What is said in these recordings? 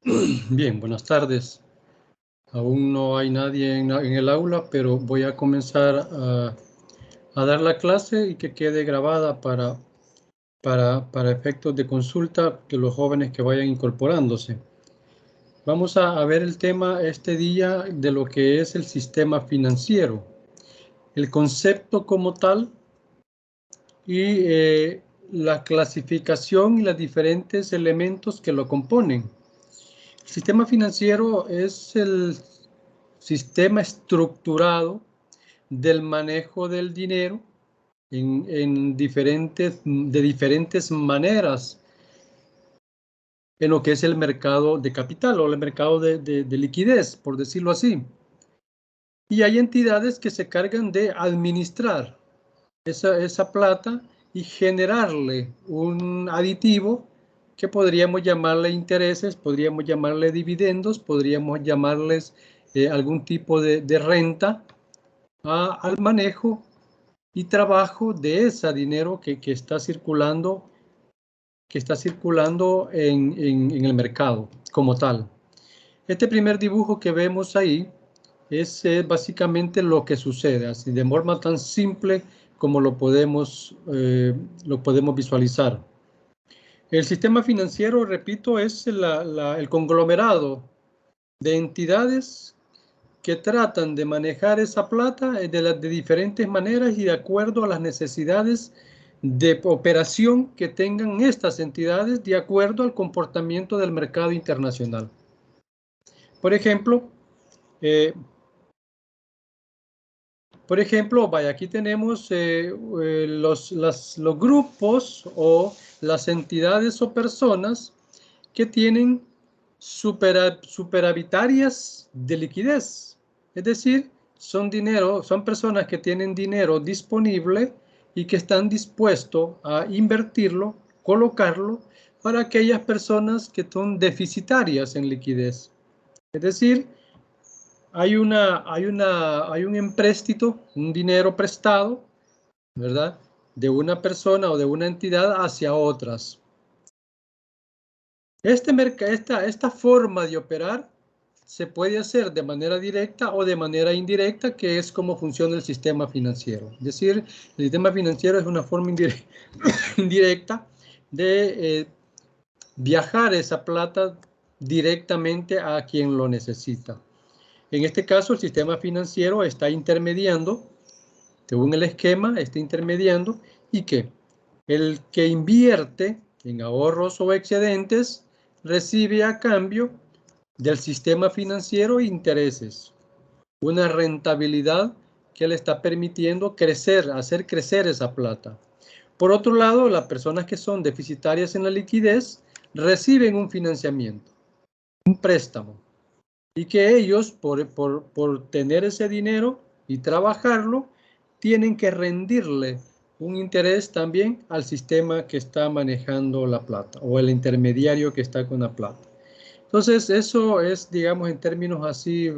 Bien, buenas tardes. Aún no hay nadie en el aula, pero voy a comenzar a dar la clase y que quede grabada para efectos de consulta de los jóvenes que vayan incorporándose. Vamos a ver el tema este día de lo que es el sistema financiero, el concepto como tal y la clasificación y los diferentes elementos que lo componen. El sistema financiero es el sistema estructurado del manejo del dinero de diferentes maneras en lo que es el mercado de capital o el mercado de liquidez, por decirlo así. Y hay entidades que se cargan de administrar esa plata y generarle un aditivo que podríamos llamarle intereses, podríamos llamarle dividendos, podríamos llamarles algún tipo de renta al manejo y trabajo de ese dinero que está circulando en el mercado como tal. Este primer dibujo que vemos ahí es básicamente lo que sucede, así de forma tan simple como lo podemos visualizar. El sistema financiero, repito, es el conglomerado de entidades que tratan de manejar esa plata de diferentes maneras y de acuerdo a las necesidades de operación que tengan estas entidades de acuerdo al comportamiento del mercado internacional. Por ejemplo, vaya, aquí tenemos los grupos o las entidades o personas que tienen superavitarias de liquidez. Es decir, son personas que tienen dinero disponible y que están dispuestos a invertirlo, colocarlo para aquellas personas que son deficitarias en liquidez. Es decir, hay un empréstito, un dinero prestado, ¿verdad?, de una persona o de una entidad hacia otras. Esta forma de operar se puede hacer de manera directa o de manera indirecta, que es como funciona el sistema financiero. Es decir, el sistema financiero es una forma indirecta de viajar esa plata directamente a quien lo necesita. En este caso, el sistema financiero está intermediando, según el esquema, está intermediando, y que el que invierte en ahorros o excedentes recibe a cambio del sistema financiero intereses, una rentabilidad que le está permitiendo hacer crecer esa plata. Por otro lado, las personas que son deficitarias en la liquidez reciben un financiamiento, un préstamo, y que ellos, por tener ese dinero y trabajarlo, tienen que rendirle un interés también al sistema que está manejando la plata o el intermediario que está con la plata. Entonces, eso es, digamos, en términos así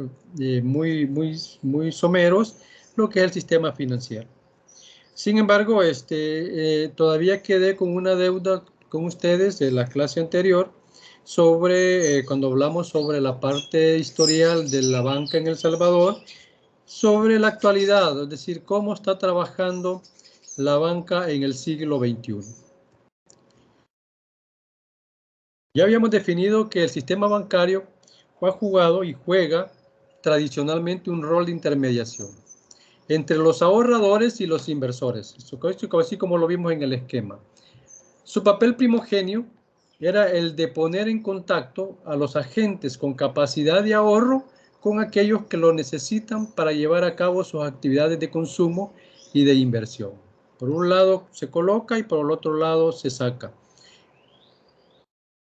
muy someros, lo que es el sistema financiero. Sin embargo, todavía quedé con una deuda con ustedes de la clase anterior sobre, cuando hablamos sobre la parte historial de la banca en El Salvador, sobre la actualidad, es decir, cómo está trabajando la banca en el siglo XXI. Ya habíamos definido que el sistema bancario ha jugado y juega tradicionalmente un rol de intermediación entre los ahorradores y los inversores, así como lo vimos en el esquema. Su papel primogenio era el de poner en contacto a los agentes con capacidad de ahorro con aquellos que lo necesitan para llevar a cabo sus actividades de consumo y de inversión. Por un lado se coloca y por el otro lado se saca.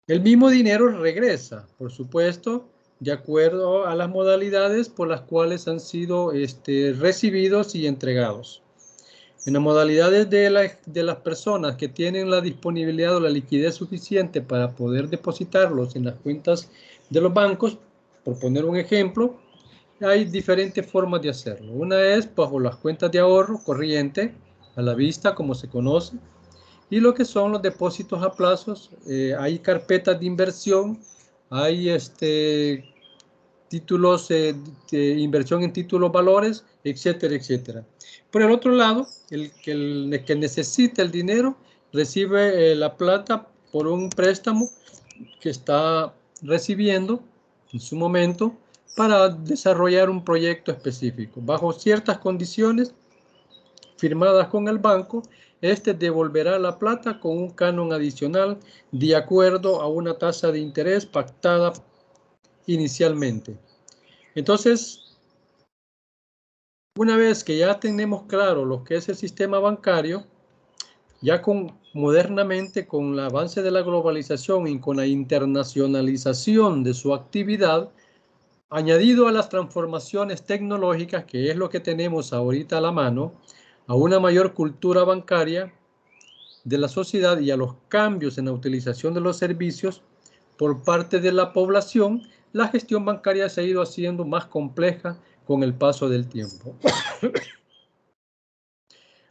El mismo dinero regresa, por supuesto, de acuerdo a las modalidades por las cuales han sido recibidos y entregados. En las modalidades de las personas que tienen la disponibilidad o la liquidez suficiente para poder depositarlos en las cuentas de los bancos, por poner un ejemplo, hay diferentes formas de hacerlo. Una es bajo las cuentas de ahorro corriente, a la vista, como se conoce, y lo que son los depósitos a plazos. Hay carpetas de inversión hay títulos de inversión en títulos valores, etcétera, etcétera. Por el otro lado, el que necesita el dinero recibe la plata por un préstamo que está recibiendo en su momento para desarrollar un proyecto específico. Bajo ciertas condiciones firmadas con el banco, este devolverá la plata con un canon adicional de acuerdo a una tasa de interés pactada inicialmente. Entonces, una vez que ya tenemos claro lo que es el sistema bancario, ya modernamente con el avance de la globalización y con la internacionalización de su actividad, añadido a las transformaciones tecnológicas, que es lo que tenemos ahorita a la mano, a una mayor cultura bancaria de la sociedad y a los cambios en la utilización de los servicios por parte de la población, la gestión bancaria se ha ido haciendo más compleja con el paso del tiempo.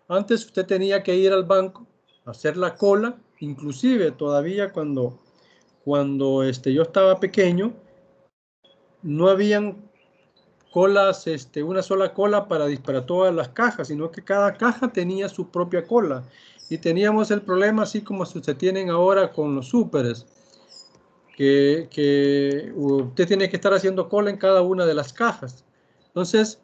Antes usted tenía que ir al banco, hacer la cola, inclusive todavía cuando yo estaba pequeño, no habían colas, una sola cola para todas las cajas, sino que cada caja tenía su propia cola. Y teníamos el problema así como se tienen ahora con los súperes, que usted tiene que estar haciendo cola en cada una de las cajas. Entonces,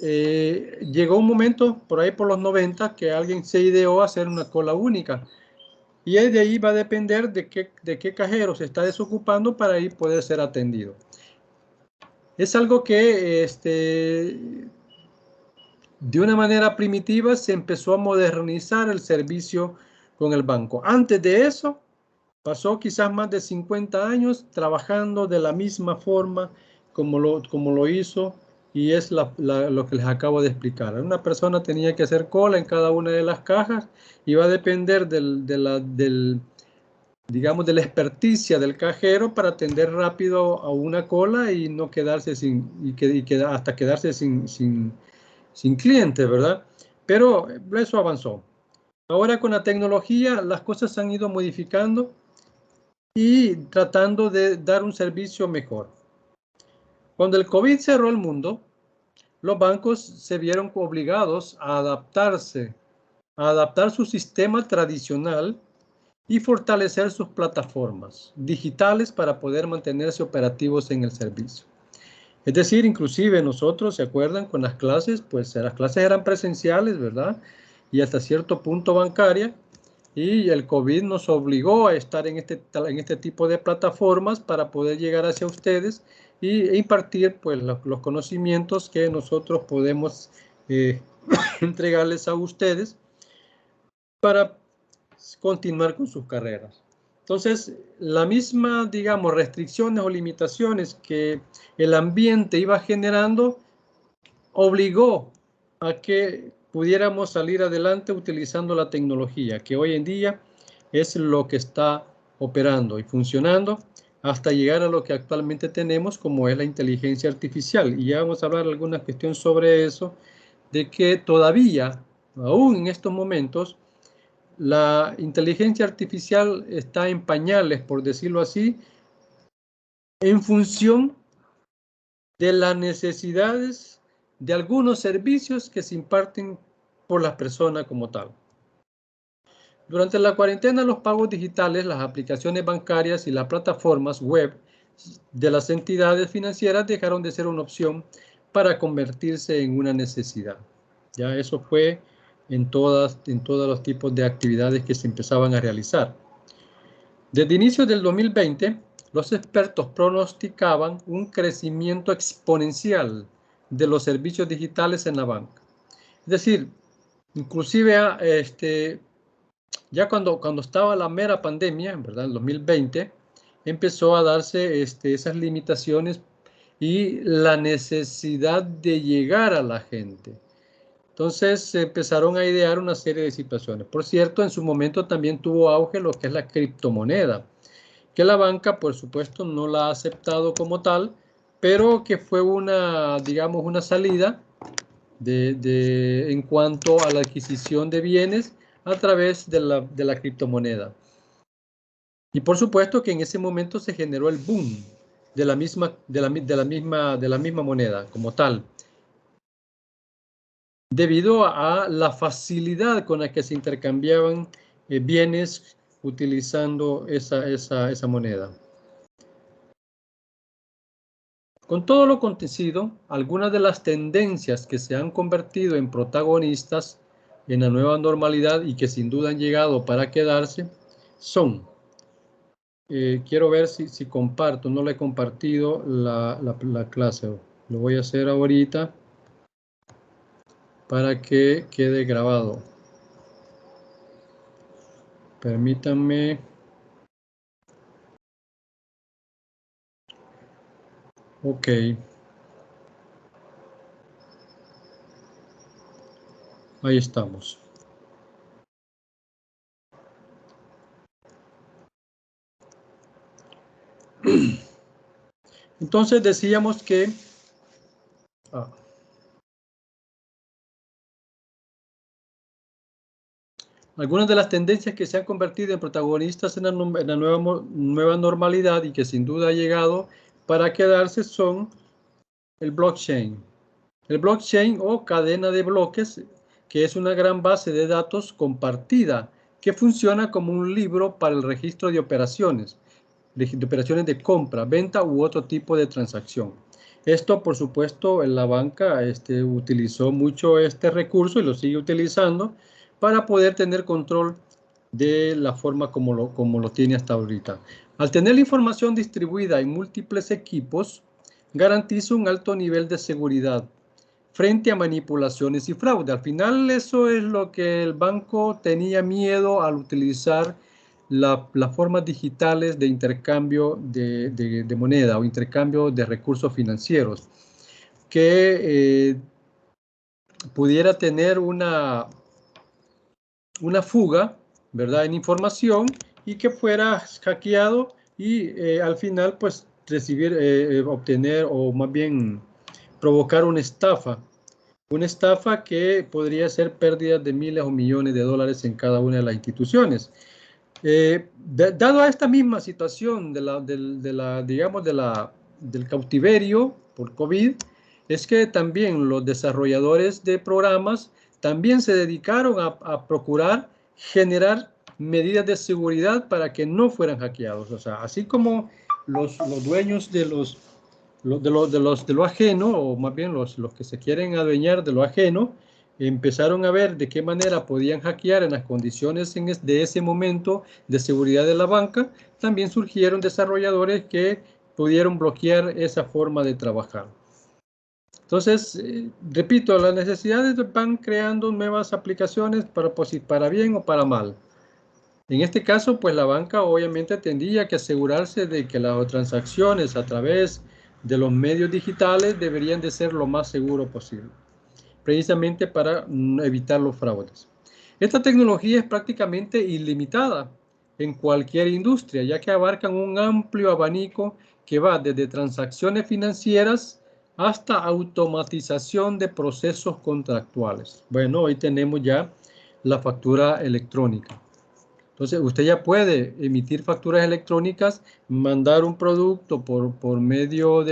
llegó un momento, por ahí por los 90, que alguien se ideó hacer una cola única. Y de ahí va a depender de qué cajero se está desocupando para ahí poder ser atendido. Es algo que de una manera primitiva se empezó a modernizar el servicio con el banco. Antes de eso, pasó quizás más de 50 años trabajando de la misma forma como lo hizo, y es lo que les acabo de explicar. Una persona tenía que hacer cola en cada una de las cajas y va a depender digamos, de la experticia del cajero para atender rápido a una cola y no quedarse hasta quedarse sin clientes, ¿verdad? Pero eso avanzó. Ahora con la tecnología las cosas se han ido modificando y tratando de dar un servicio mejor. Cuando el COVID cerró el mundo, los bancos se vieron obligados a adaptar su sistema tradicional y fortalecer sus plataformas digitales para poder mantenerse operativos en el servicio. Es decir, inclusive nosotros, ¿se acuerdan? Con las clases, pues las clases eran presenciales, ¿verdad? Y hasta cierto punto bancarias. Y el COVID nos obligó a estar en este tipo de plataformas para poder llegar hacia ustedes e impartir pues, los conocimientos que nosotros podemos entregarles a ustedes para continuar con sus carreras. Entonces, la misma, digamos, restricciones o limitaciones que el ambiente iba generando obligó a que pudiéramos salir adelante utilizando la tecnología, que hoy en día es lo que está operando y funcionando hasta llegar a lo que actualmente tenemos, como es la inteligencia artificial. Y ya vamos a hablar alguna cuestión sobre eso, de que todavía, aún en estos momentos, la inteligencia artificial está en pañales, por decirlo así, en función de las necesidades de algunos servicios que se imparten por las personas como tal. Durante la cuarentena, los pagos digitales, las aplicaciones bancarias y las plataformas web de las entidades financieras dejaron de ser una opción para convertirse en una necesidad. Ya eso fue en todos los tipos de actividades que se empezaban a realizar. Desde inicios del 2020, los expertos pronosticaban un crecimiento exponencial de los servicios digitales en la banca. Es decir, inclusive ya cuando estaba la mera pandemia, ¿verdad? En 2020, empezó a darse esas limitaciones y la necesidad de llegar a la gente. Entonces se empezaron a idear una serie de situaciones. Por cierto, en su momento también tuvo auge lo que es la criptomoneda, que la banca, por supuesto, no la ha aceptado como tal, pero que fue digamos, una salida en cuanto a la adquisición de bienes a través de la criptomoneda. Y por supuesto que en ese momento se generó el boom de la misma moneda como tal, debido a la facilidad con la que se intercambiaban bienes utilizando esa moneda. Con todo lo acontecido, algunas de las tendencias que se han convertido en protagonistas en la nueva normalidad y que sin duda han llegado para quedarse son, quiero ver si comparto, no le he compartido la clase, lo voy a hacer ahorita para que quede grabado. Permítanme. Ok. Ahí estamos. Entonces decíamos que algunas de las tendencias que se han convertido en protagonistas en la nueva normalidad y que sin duda ha llegado para quedarse son el blockchain. El blockchain o cadena de bloques, que es una gran base de datos compartida que funciona como un libro para el registro de operaciones de compra, venta u otro tipo de transacción. Esto, por supuesto, en la banca utilizó mucho este recurso y lo sigue utilizando para poder tener control de la forma como lo tiene hasta ahorita. Al tener la información distribuida en múltiples equipos, garantiza un alto nivel de seguridad frente a manipulaciones y fraude. Al final eso es lo que el banco tenía miedo al utilizar las formas digitales de intercambio de moneda o intercambio de recursos financieros, que pudiera tener una fuga, ¿verdad?, en información y que fuera hackeado y al final pues recibir, obtener o más bien provocar una estafa que podría ser pérdidas de miles o millones de dólares en cada una de las instituciones. Dado a esta misma situación del cautiverio por COVID, es que también los desarrolladores de programas también se dedicaron a procurar generar medidas de seguridad para que no fueran hackeados. O sea, así como los dueños de lo ajeno, o más bien los que se quieren adueñar de lo ajeno, empezaron a ver de qué manera podían hackear en las condiciones de ese momento de seguridad de la banca. También surgieron desarrolladores que pudieron bloquear esa forma de trabajar. Entonces, repito, las necesidades van creando nuevas aplicaciones para bien o para mal. En este caso, pues la banca obviamente tendría que asegurarse de que las transacciones a través de los medios digitales deberían de ser lo más seguro posible, precisamente para evitar los fraudes. Esta tecnología es prácticamente ilimitada en cualquier industria, ya que abarcan un amplio abanico que va desde transacciones financieras hasta automatización de procesos contractuales. Bueno, hoy tenemos ya la factura electrónica. Entonces, usted ya puede emitir facturas electrónicas, mandar un producto por medio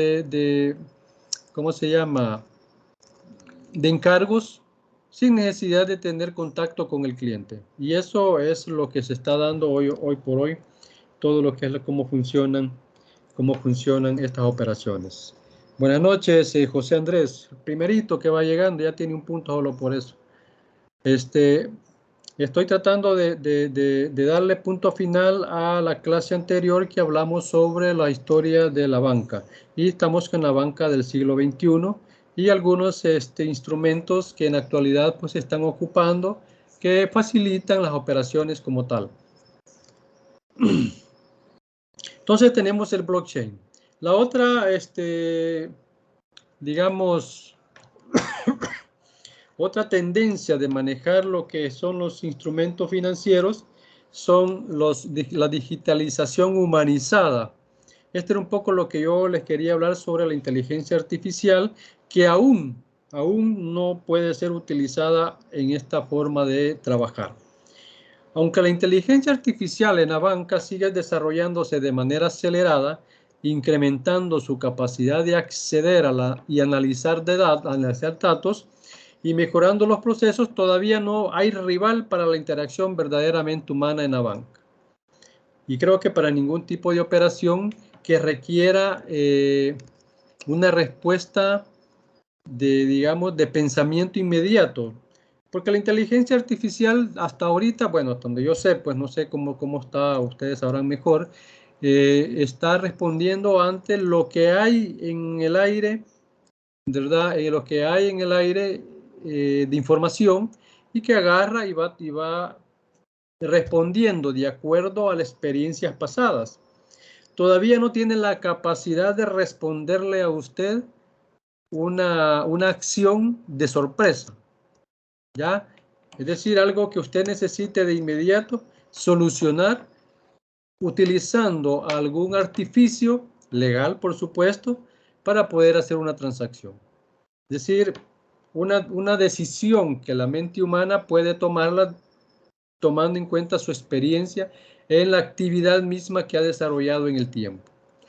¿cómo se llama?, de encargos, sin necesidad de tener contacto con el cliente. Y eso es lo que se está dando hoy por hoy, todo lo que es cómo funcionan estas operaciones. Buenas noches, José Andrés. El primerito que va llegando ya tiene un punto solo por eso. Estoy tratando de darle punto final a la clase anterior que hablamos sobre la historia de la banca. Y estamos con la banca del siglo XXI y algunos instrumentos que en la actualidad pues se están ocupando que facilitan las operaciones como tal. Entonces tenemos el blockchain. La otra, digamos, otra tendencia de manejar lo que son los instrumentos financieros son la digitalización humanizada. Este era un poco lo que yo les quería hablar sobre la inteligencia artificial, que aún no puede ser utilizada en esta forma de trabajar. Aunque la inteligencia artificial en la banca sigue desarrollándose de manera acelerada, incrementando su capacidad de acceder y analizar datos y mejorando los procesos, todavía no hay rival para la interacción verdaderamente humana en la banca. Y creo que para ningún tipo de operación que requiera una respuesta digamos, de pensamiento inmediato. Porque la inteligencia artificial hasta ahorita, bueno, hasta donde yo sé, pues no sé cómo está, ustedes sabrán mejor, está respondiendo ante lo que hay en el aire, ¿verdad? Lo que hay en el aire de información y que agarra y va respondiendo de acuerdo a las experiencias pasadas. Todavía no tiene la capacidad de responderle a usted una acción de sorpresa, ¿ya? Es decir, algo que usted necesite de inmediato solucionar utilizando algún artificio legal, por supuesto, para poder hacer una transacción. Es decir, una decisión que la mente humana puede tomarla tomando en cuenta su experiencia en la actividad misma que ha desarrollado en el tiempo.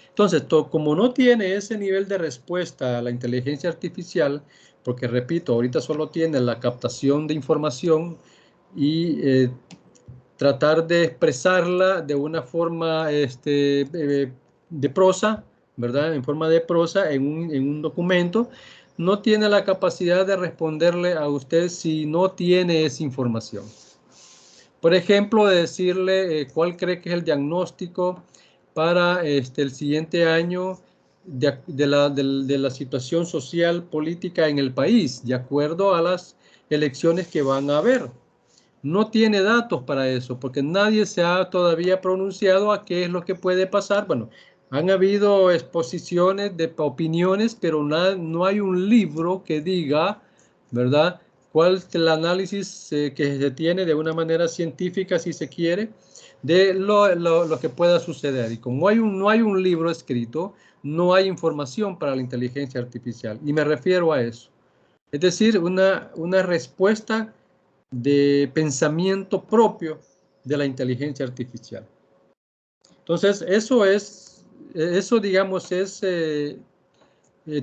Entonces, como no tiene ese nivel de respuesta a la inteligencia artificial, porque repito, ahorita solo tiene la captación de información y tratar de expresarla de una forma de prosa, ¿verdad? En forma de prosa en un documento, no tiene la capacidad de responderle a usted si no tiene esa información. Por ejemplo, de decirle cuál cree que es el diagnóstico para el siguiente año de la situación social política en el país, de acuerdo a las elecciones que van a haber. No tiene datos para eso, porque nadie se ha todavía pronunciado a qué es lo que puede pasar. Bueno, han habido exposiciones de opiniones, pero no hay un libro que diga, ¿verdad?, cuál es el análisis que se tiene de una manera científica, si se quiere, de lo que pueda suceder. Y como no hay un libro escrito, no hay información para la inteligencia artificial. Y me refiero a eso. Es decir, una respuesta de pensamiento propio de la inteligencia artificial. Entonces, eso digamos, es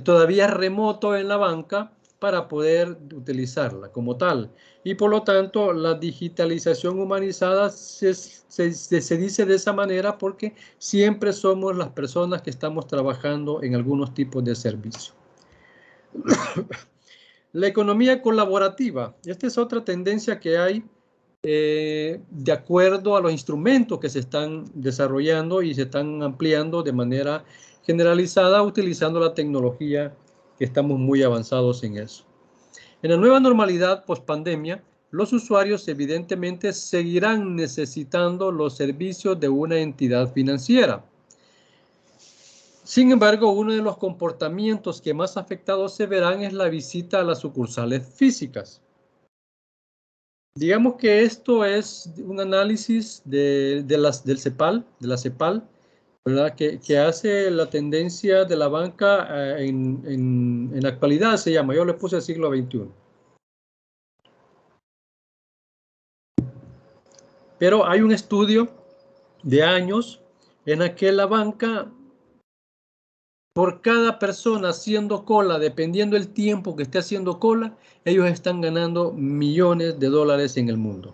todavía remoto en la banca para poder utilizarla como tal. Y por lo tanto, la digitalización humanizada se dice de esa manera porque siempre somos las personas que estamos trabajando en algunos tipos de servicio. La economía colaborativa. Esta es otra tendencia que hay de acuerdo a los instrumentos que se están desarrollando y se están ampliando de manera generalizada utilizando la tecnología, que estamos muy avanzados en eso. En la nueva normalidad post-pandemia, los usuarios evidentemente seguirán necesitando los servicios de una entidad financiera. Sin embargo, uno de los comportamientos que más afectados se verán es la visita a las sucursales físicas. Digamos que esto es un análisis del CEPAL, de la CEPAL, ¿verdad? Que hace la tendencia de la banca en la actualidad, se llama, yo le puse el siglo XXI. Pero hay un estudio de años en el que la banca, por cada persona haciendo cola, dependiendo del tiempo que esté haciendo cola, ellos están ganando millones de dólares en el mundo.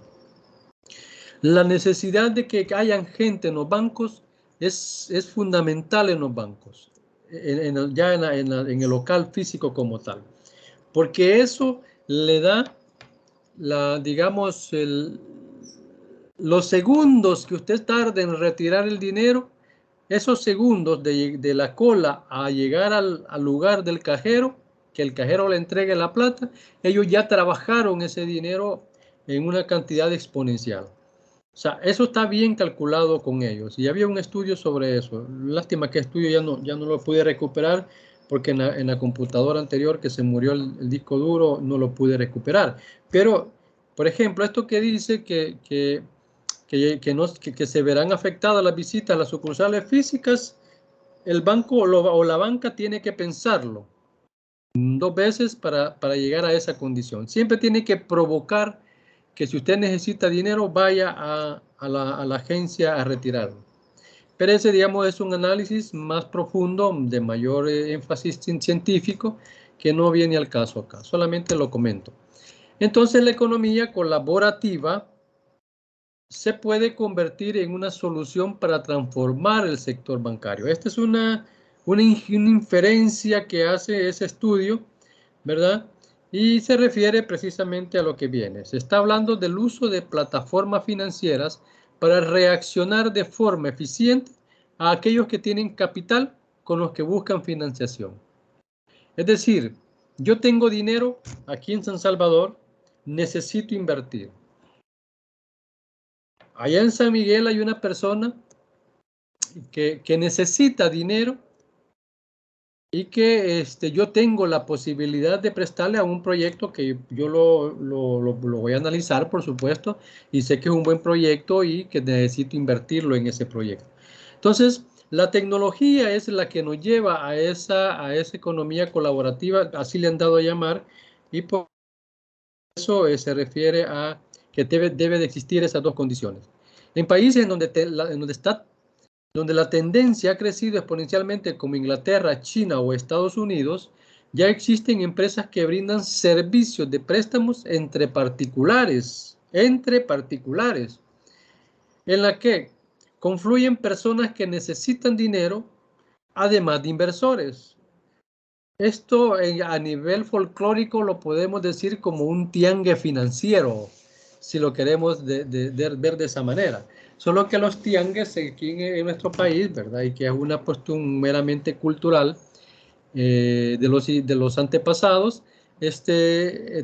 La necesidad de que hayan gente en los bancos es fundamental en los bancos, en el local físico como tal, porque eso le da, digamos, los segundos que usted tarde en retirar el dinero, esos segundos de la cola a llegar al lugar del cajero, que el cajero le entregue la plata, ellos ya trabajaron ese dinero en una cantidad exponencial. O sea, eso está bien calculado con ellos. Y había un estudio sobre eso. Lástima que estudio ya no lo pude recuperar porque en la computadora anterior que se murió el disco duro no lo pude recuperar. Pero, por ejemplo, esto que dice que se verán afectadas las visitas a las sucursales físicas, el banco o la banca tiene que pensarlo 2 veces para llegar a esa condición. Siempre tiene que provocar que si usted necesita dinero, vaya a la agencia a retirarlo. Pero ese, digamos, es un análisis más profundo, de mayor énfasis científico, que no viene al caso acá, solamente lo comento. Entonces, la economía colaborativa se puede convertir en una solución para transformar el sector bancario. Esta es una inferencia que hace ese estudio, ¿verdad? Y se refiere precisamente a lo que viene. Se está hablando del uso de plataformas financieras para reaccionar de forma eficiente a aquellos que tienen capital con los que buscan financiación. Es decir, yo tengo dinero aquí en San Salvador, necesito invertir. Allá en San Miguel hay una persona que necesita dinero y que yo tengo la posibilidad de prestarle a un proyecto que yo lo voy a analizar, por supuesto, y sé que es un buen proyecto y que necesito invertirlo en ese proyecto. Entonces, la tecnología es la que nos lleva a esa economía colaborativa, así le han dado a llamar, y por eso se refiere a que debe de existir esas dos condiciones. En países en donde la tendencia ha crecido exponencialmente como Inglaterra, China o Estados Unidos, ya existen empresas que brindan servicios de préstamos entre particulares, en la que confluyen personas que necesitan dinero, además de inversores. Esto a nivel folclórico lo podemos decir como un tiangue financiero, si lo queremos ver de esa manera. Solo que los tiangues aquí en nuestro país, ¿verdad? Y que es una cuestión meramente cultural de los antepasados,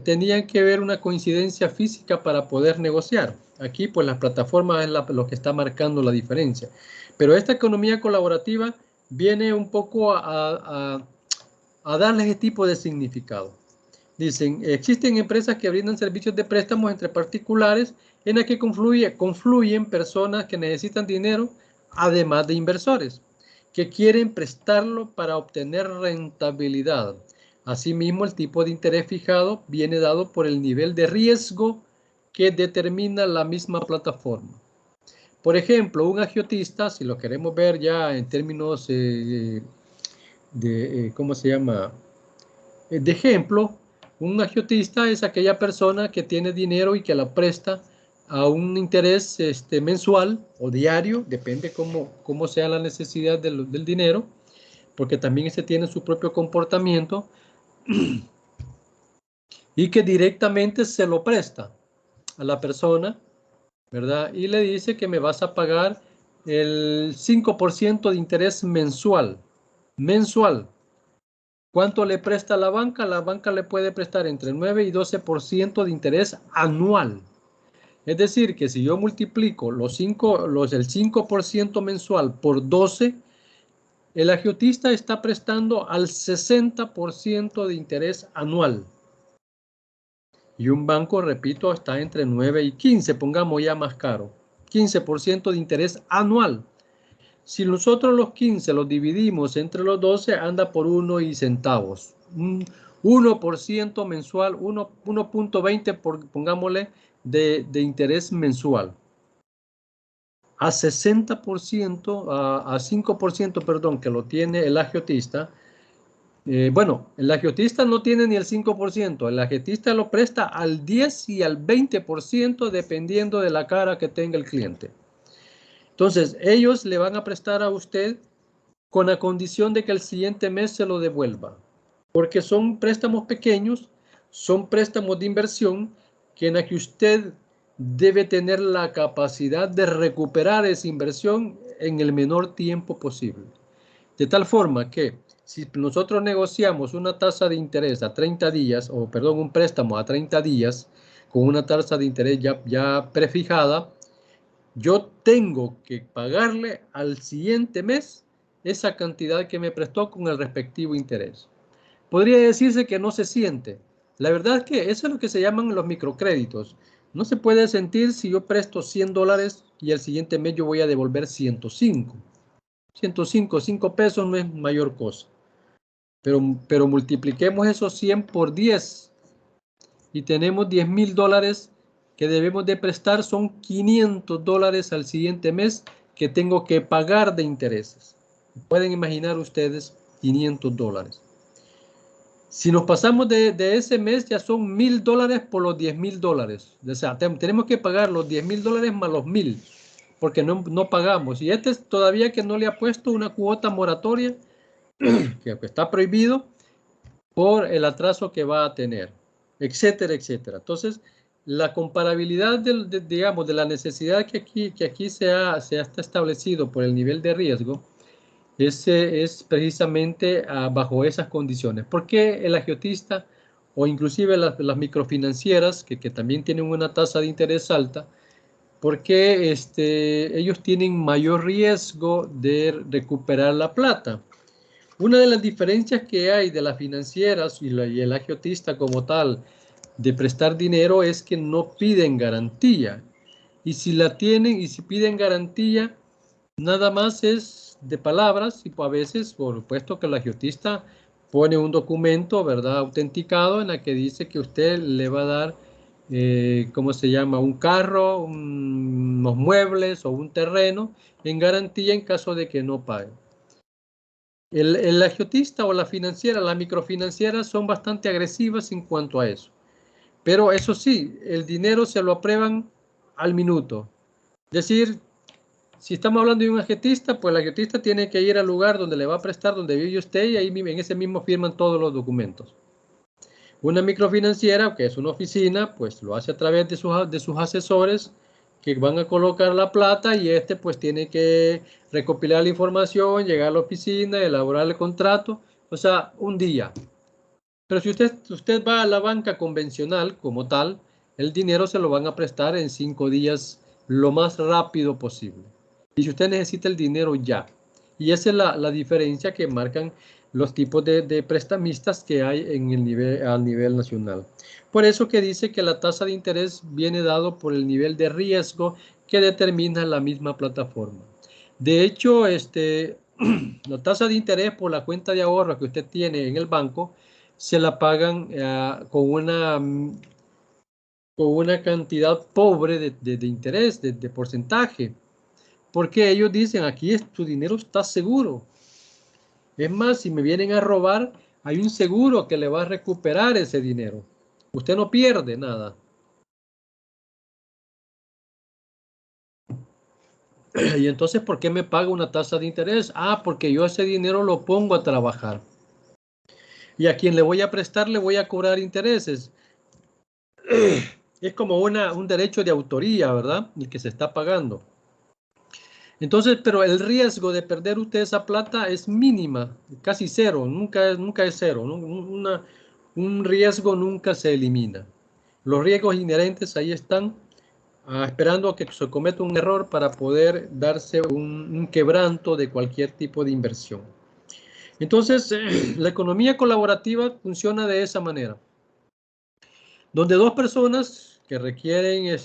tenían que ver una coincidencia física para poder negociar. Aquí, pues, las plataformas es lo que está marcando la diferencia. Pero esta economía colaborativa viene un poco a darle ese tipo de significado. Dicen, existen empresas que brindan servicios de préstamos entre particulares en las que confluyen personas que necesitan dinero, además de inversores, que quieren prestarlo para obtener rentabilidad. Asimismo, el tipo de interés fijado viene dado por el nivel de riesgo que determina la misma plataforma. Por ejemplo, un agiotista, si lo queremos ver ya en términos ¿cómo se llama? De ejemplo, un agiotista es aquella persona que tiene dinero y que la presta a un interés mensual o diario, depende cómo sea la necesidad del dinero, porque también tiene su propio comportamiento, y que directamente se lo presta a la persona, ¿verdad? Y le dice que me vas a pagar el 5% de interés mensual. ¿Cuánto le presta la banca? La banca le puede prestar entre 9 y 12% de interés anual. Es decir, que si yo multiplico el 5% mensual por 12, el agiotista está prestando al 60% de interés anual. Y un banco, repito, está entre 9 y 15, pongamos ya más caro. 15% de interés anual. Si nosotros los 15 los dividimos entre los 12, anda por 1 y centavos. 1% mensual, 1.20, pongámosle, de interés mensual. A 60%, a 5%, perdón, que lo tiene el agiotista. Bueno, el agiotista no tiene ni el 5%. El agiotista lo presta al 10 y al 20% dependiendo de la cara que tenga el cliente. Entonces, ellos le van a prestar a usted con la condición de que el siguiente mes se lo devuelva, porque son préstamos pequeños, son préstamos de inversión que en la que usted debe tener la capacidad de recuperar esa inversión en el menor tiempo posible. De tal forma que si nosotros negociamos una tasa de interés a 30 días, o perdón, un préstamo a 30 días, con una tasa de interés ya prefijada, yo tengo que pagarle al siguiente mes esa cantidad que me prestó con el respectivo interés. Podría decirse que no se siente. La verdad es que eso es lo que se llaman los microcréditos. No se puede sentir si yo presto $100 y el siguiente mes yo voy a devolver 105. 105, 5 pesos no es mayor cosa. Pero multipliquemos esos 100 por 10 y tenemos $10,000 que debemos de prestar son $500 al siguiente mes que tengo que pagar de intereses. Pueden imaginar ustedes $500. Si nos pasamos de ese mes, ya son $1,000 por los $10,000. O sea, tenemos que pagar los $10,000 más los 1,000, porque no pagamos. Y este es todavía que no le ha puesto una cuota moratoria, que está prohibido por el atraso que va a tener, etcétera, etcétera. Entonces, la comparabilidad digamos, de la necesidad que aquí se está establecido por el nivel de riesgo es precisamente bajo esas condiciones. ¿Por qué el agiotista o inclusive las microfinancieras, que también tienen una tasa de interés alta, porque ellos tienen mayor riesgo de recuperar la plata? Una de las diferencias que hay de las financieras y el agiotista como tal de prestar dinero es que no piden garantía. Y si la tienen y si piden garantía, nada más es de palabras y a veces, por supuesto, que el agiotista pone un documento, ¿verdad?, autenticado en la que dice que usted le va a dar, ¿cómo se llama?, un carro, unos muebles o un terreno en garantía en caso de que no pague. El agiotista o la financiera, las microfinancieras son bastante agresivas en cuanto a eso. Pero eso sí, el dinero se lo aprueban al minuto. Es decir, si estamos hablando de un agiotista, pues el agiotista tiene que ir al lugar donde le va a prestar, donde vive usted, y ahí en ese mismo firman todos los documentos. Una microfinanciera, que es una oficina, pues lo hace a través de sus asesores que van a colocar la plata y pues tiene que recopilar la información, llegar a la oficina, elaborar el contrato, o sea, un día. Pero si usted va a la banca convencional como tal, el dinero se lo van a prestar en 5 días lo más rápido posible. Y si usted necesita el dinero ya. Y esa es la diferencia que marcan los tipos de prestamistas que hay a nivel nacional. Por eso que dice que la tasa de interés viene dado por el nivel de riesgo que determina la misma plataforma. De hecho, la tasa de interés por la cuenta de ahorro que usted tiene en el banco se la pagan con una cantidad pobre de interés, de porcentaje. Porque ellos dicen, aquí tu dinero está seguro. Es más, si me vienen a robar, hay un seguro que le va a recuperar ese dinero. Usted no pierde nada. Y entonces, ¿por qué me paga una tasa de interés? Ah, porque yo ese dinero lo pongo a trabajar. Y a quien le voy a prestar le voy a cobrar intereses. Es como un derecho de autoría, ¿verdad? El que se está pagando. Entonces, pero el riesgo de perder usted esa plata es mínima, casi cero, nunca es cero. Un riesgo nunca se elimina. Los riesgos inherentes ahí están, esperando a que se cometa un error para poder darse un quebranto de cualquier tipo de inversión. Entonces, la economía colaborativa funciona de esa manera, donde dos personas que requieren,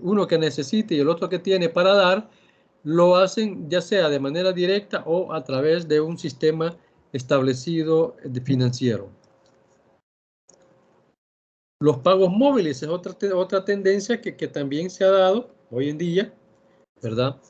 uno que necesite y el otro que tiene para dar, lo hacen ya sea de manera directa o a través de un sistema establecido financiero. Los pagos móviles es otra tendencia que también se ha dado hoy en día, ¿verdad?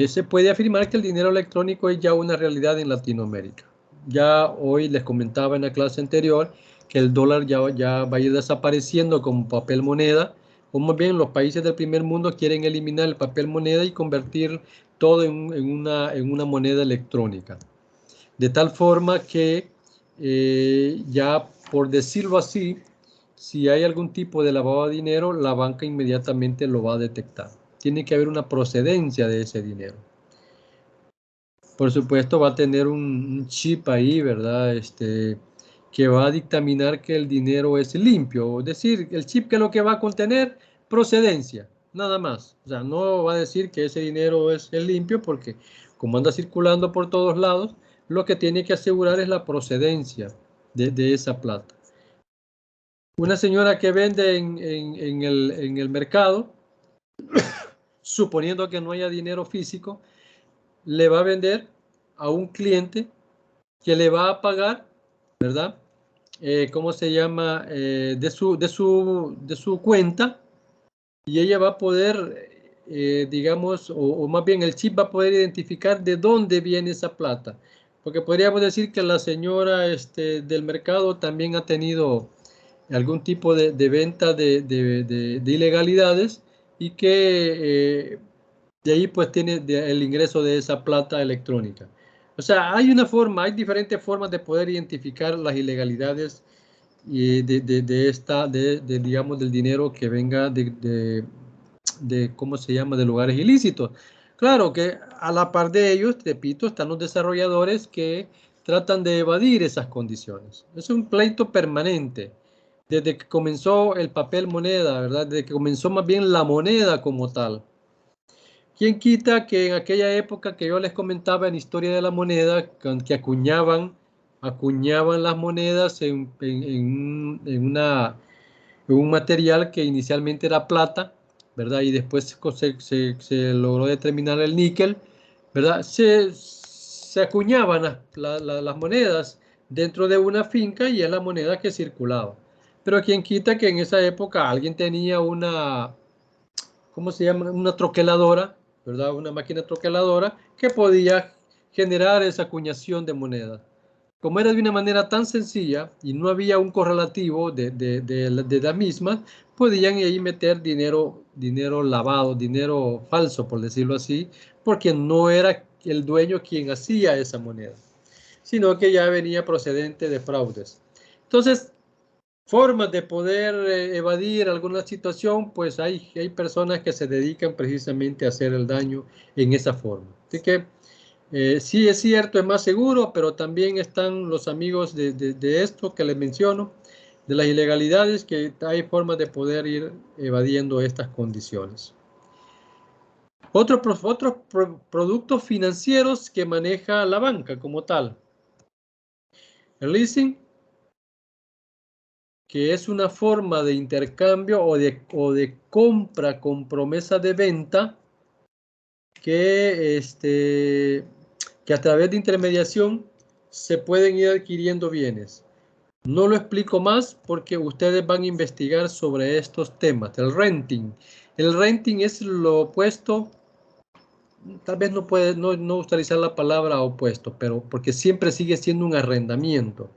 Se puede afirmar que el dinero electrónico es ya una realidad en Latinoamérica. Ya hoy les comentaba en la clase anterior que el dólar ya va a ir desapareciendo como papel moneda, o más bien los países del primer mundo quieren eliminar el papel moneda y convertir todo en una moneda electrónica. De tal forma que ya, por decirlo así, si hay algún tipo de lavado de dinero, la banca inmediatamente lo va a detectar. Tiene que haber una procedencia de ese dinero. Por supuesto, va a tener un chip ahí, ¿verdad? Que va a dictaminar que el dinero es limpio. Es decir, el chip que lo que va a contener, procedencia, nada más. O sea, no va a decir que ese dinero es limpio porque como anda circulando por todos lados, lo que tiene que asegurar es la procedencia de esa plata. Una señora que vende en el mercado, suponiendo que no haya dinero físico, le va a vender a un cliente que le va a pagar, ¿verdad? ¿Cómo se llama? De su cuenta, y ella va a poder, digamos, o más bien el chip va a poder identificar de dónde viene esa plata. Porque podríamos decir que la señora del mercado también ha tenido algún tipo de venta de ilegalidades y que de ahí pues tiene el ingreso de esa plata electrónica. O sea, hay una forma, hay diferentes formas de poder identificar las ilegalidades y digamos, del dinero que venga ¿cómo se llama?, de lugares ilícitos. Claro que a la par de ellos, repito, están los desarrolladores que tratan de evadir esas condiciones. Es un pleito permanente. Desde que comenzó el papel moneda, ¿verdad? Desde que comenzó más bien la moneda como tal. ¿Quién quita que en aquella época que yo les comentaba en Historia de la Moneda, que acuñaban las monedas en un material que inicialmente era plata, ¿verdad? Y después se logró determinar el níquel, ¿verdad? Se acuñaban las monedas dentro de una finca y es la moneda que circulaba. Pero quién quita que en esa época alguien tenía una, ¿cómo se llama?, una troqueladora, ¿verdad? Una máquina troqueladora que podía generar esa acuñación de monedas. Como era de una manera tan sencilla y no había un correlativo de las mismas, podían ahí meter dinero lavado, dinero falso, por decirlo así, porque no era el dueño quien hacía esa moneda, sino que ya venía procedente de fraudes. Entonces, formas de poder evadir alguna situación, pues hay personas que se dedican precisamente a hacer el daño en esa forma. Así que sí es cierto, es más seguro, pero también están los amigos de esto que les menciono, de las ilegalidades, que hay formas de poder ir evadiendo estas condiciones. Otros productos financieros que maneja la banca como tal. El leasing, que es una forma de intercambio o de compra con promesa de venta que a través de intermediación se pueden ir adquiriendo bienes. No lo explico más porque ustedes van a investigar sobre estos temas. El renting. El renting es lo opuesto. Tal vez no puede no utilizar la palabra opuesto, pero porque siempre sigue siendo un arrendamiento.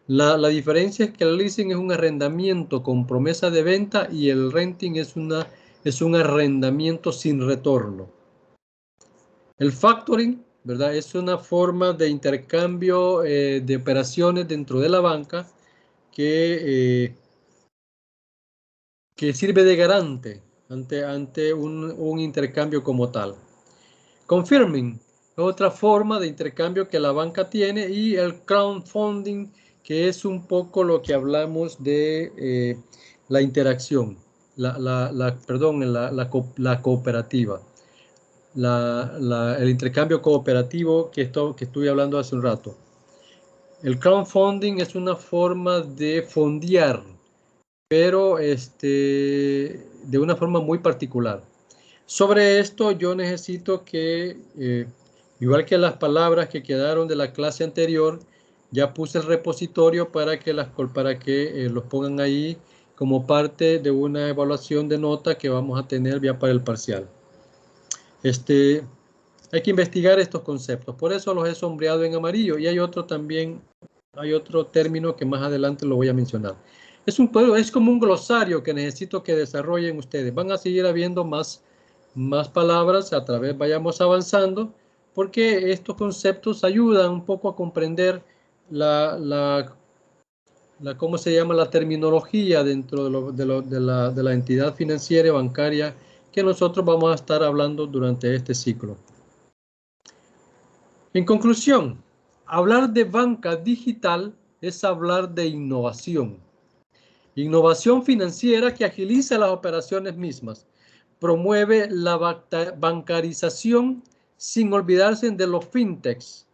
La diferencia es que el leasing es un arrendamiento con promesa de venta y el renting es un arrendamiento sin retorno. El factoring, ¿verdad?, es una forma de intercambio de operaciones dentro de la banca que sirve de garante ante un intercambio como tal. Confirming, otra forma de intercambio que la banca tiene, y el crowdfunding, que es un poco lo que hablamos de la interacción, la cooperativa, el intercambio cooperativo que estuve hablando hace un rato. El crowdfunding es una forma de fondear, pero de una forma muy particular. Sobre esto yo necesito que, igual que las palabras que quedaron de la clase anterior, ya puse el repositorio para que los pongan ahí como parte de una evaluación de nota que vamos a tener ya para el parcial. Hay que investigar estos conceptos, por eso los he sombreado en amarillo, y hay otro término que más adelante lo voy a mencionar. Es como un glosario que necesito que desarrollen ustedes. Van a seguir habiendo más palabras vayamos avanzando, porque estos conceptos ayudan un poco a comprender ¿cómo se llama?, la terminología dentro de la entidad financiera y bancaria que nosotros vamos a estar hablando durante este ciclo. En conclusión, hablar de banca digital es hablar de innovación. Innovación financiera que agiliza las operaciones mismas, promueve la bancarización sin olvidarse de los fintechs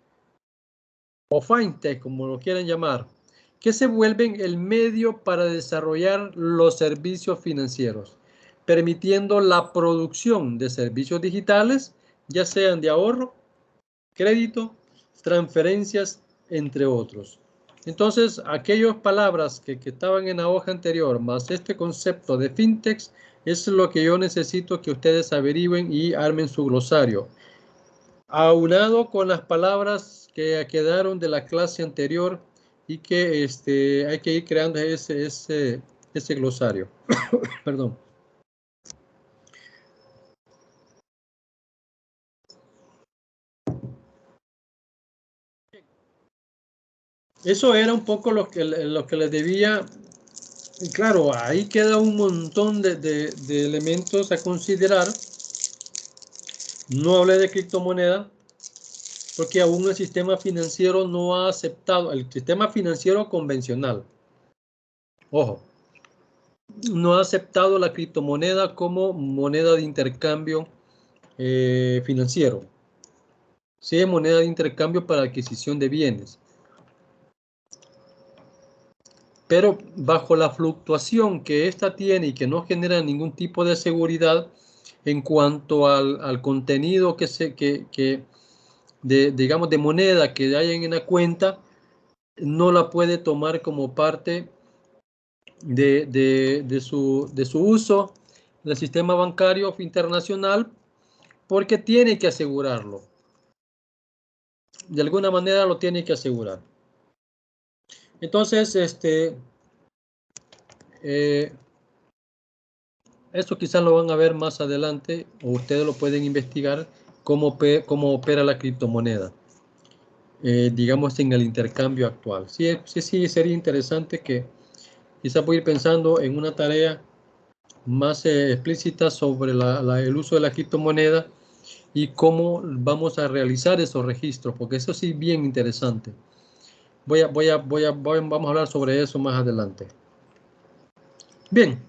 o fintech, como lo quieran llamar, que se vuelven el medio para desarrollar los servicios financieros, permitiendo la producción de servicios digitales, ya sean de ahorro, crédito, transferencias, entre otros. Entonces, aquellas palabras que estaban en la hoja anterior, más este concepto de fintech, es lo que yo necesito que ustedes averigüen y armen su glosario. Aunado con las palabras que quedaron de la clase anterior y que hay que ir creando ese glosario. Perdón. Eso era un poco lo que les debía. Y claro, ahí queda un montón de elementos a considerar. No hablé de criptomoneda porque aún el sistema financiero no ha aceptado, el sistema financiero convencional, ojo, no ha aceptado la criptomoneda como moneda de intercambio financiero. Sí, es moneda de intercambio para adquisición de bienes. Pero bajo la fluctuación que ésta tiene y que no genera ningún tipo de seguridad en cuanto al contenido digamos, de moneda que hay en la cuenta, no la puede tomar como parte de su uso del sistema bancario internacional porque tiene que asegurarlo. De alguna manera lo tiene que asegurar. Entonces, esto quizás lo van a ver más adelante o ustedes lo pueden investigar cómo opera la criptomoneda, digamos en el intercambio actual. Sí, sería interesante que quizás voy a ir pensando en una tarea más explícita sobre el uso de la criptomoneda y cómo vamos a realizar esos registros, porque eso sí es bien interesante. Vamos a hablar sobre eso más adelante. Bien.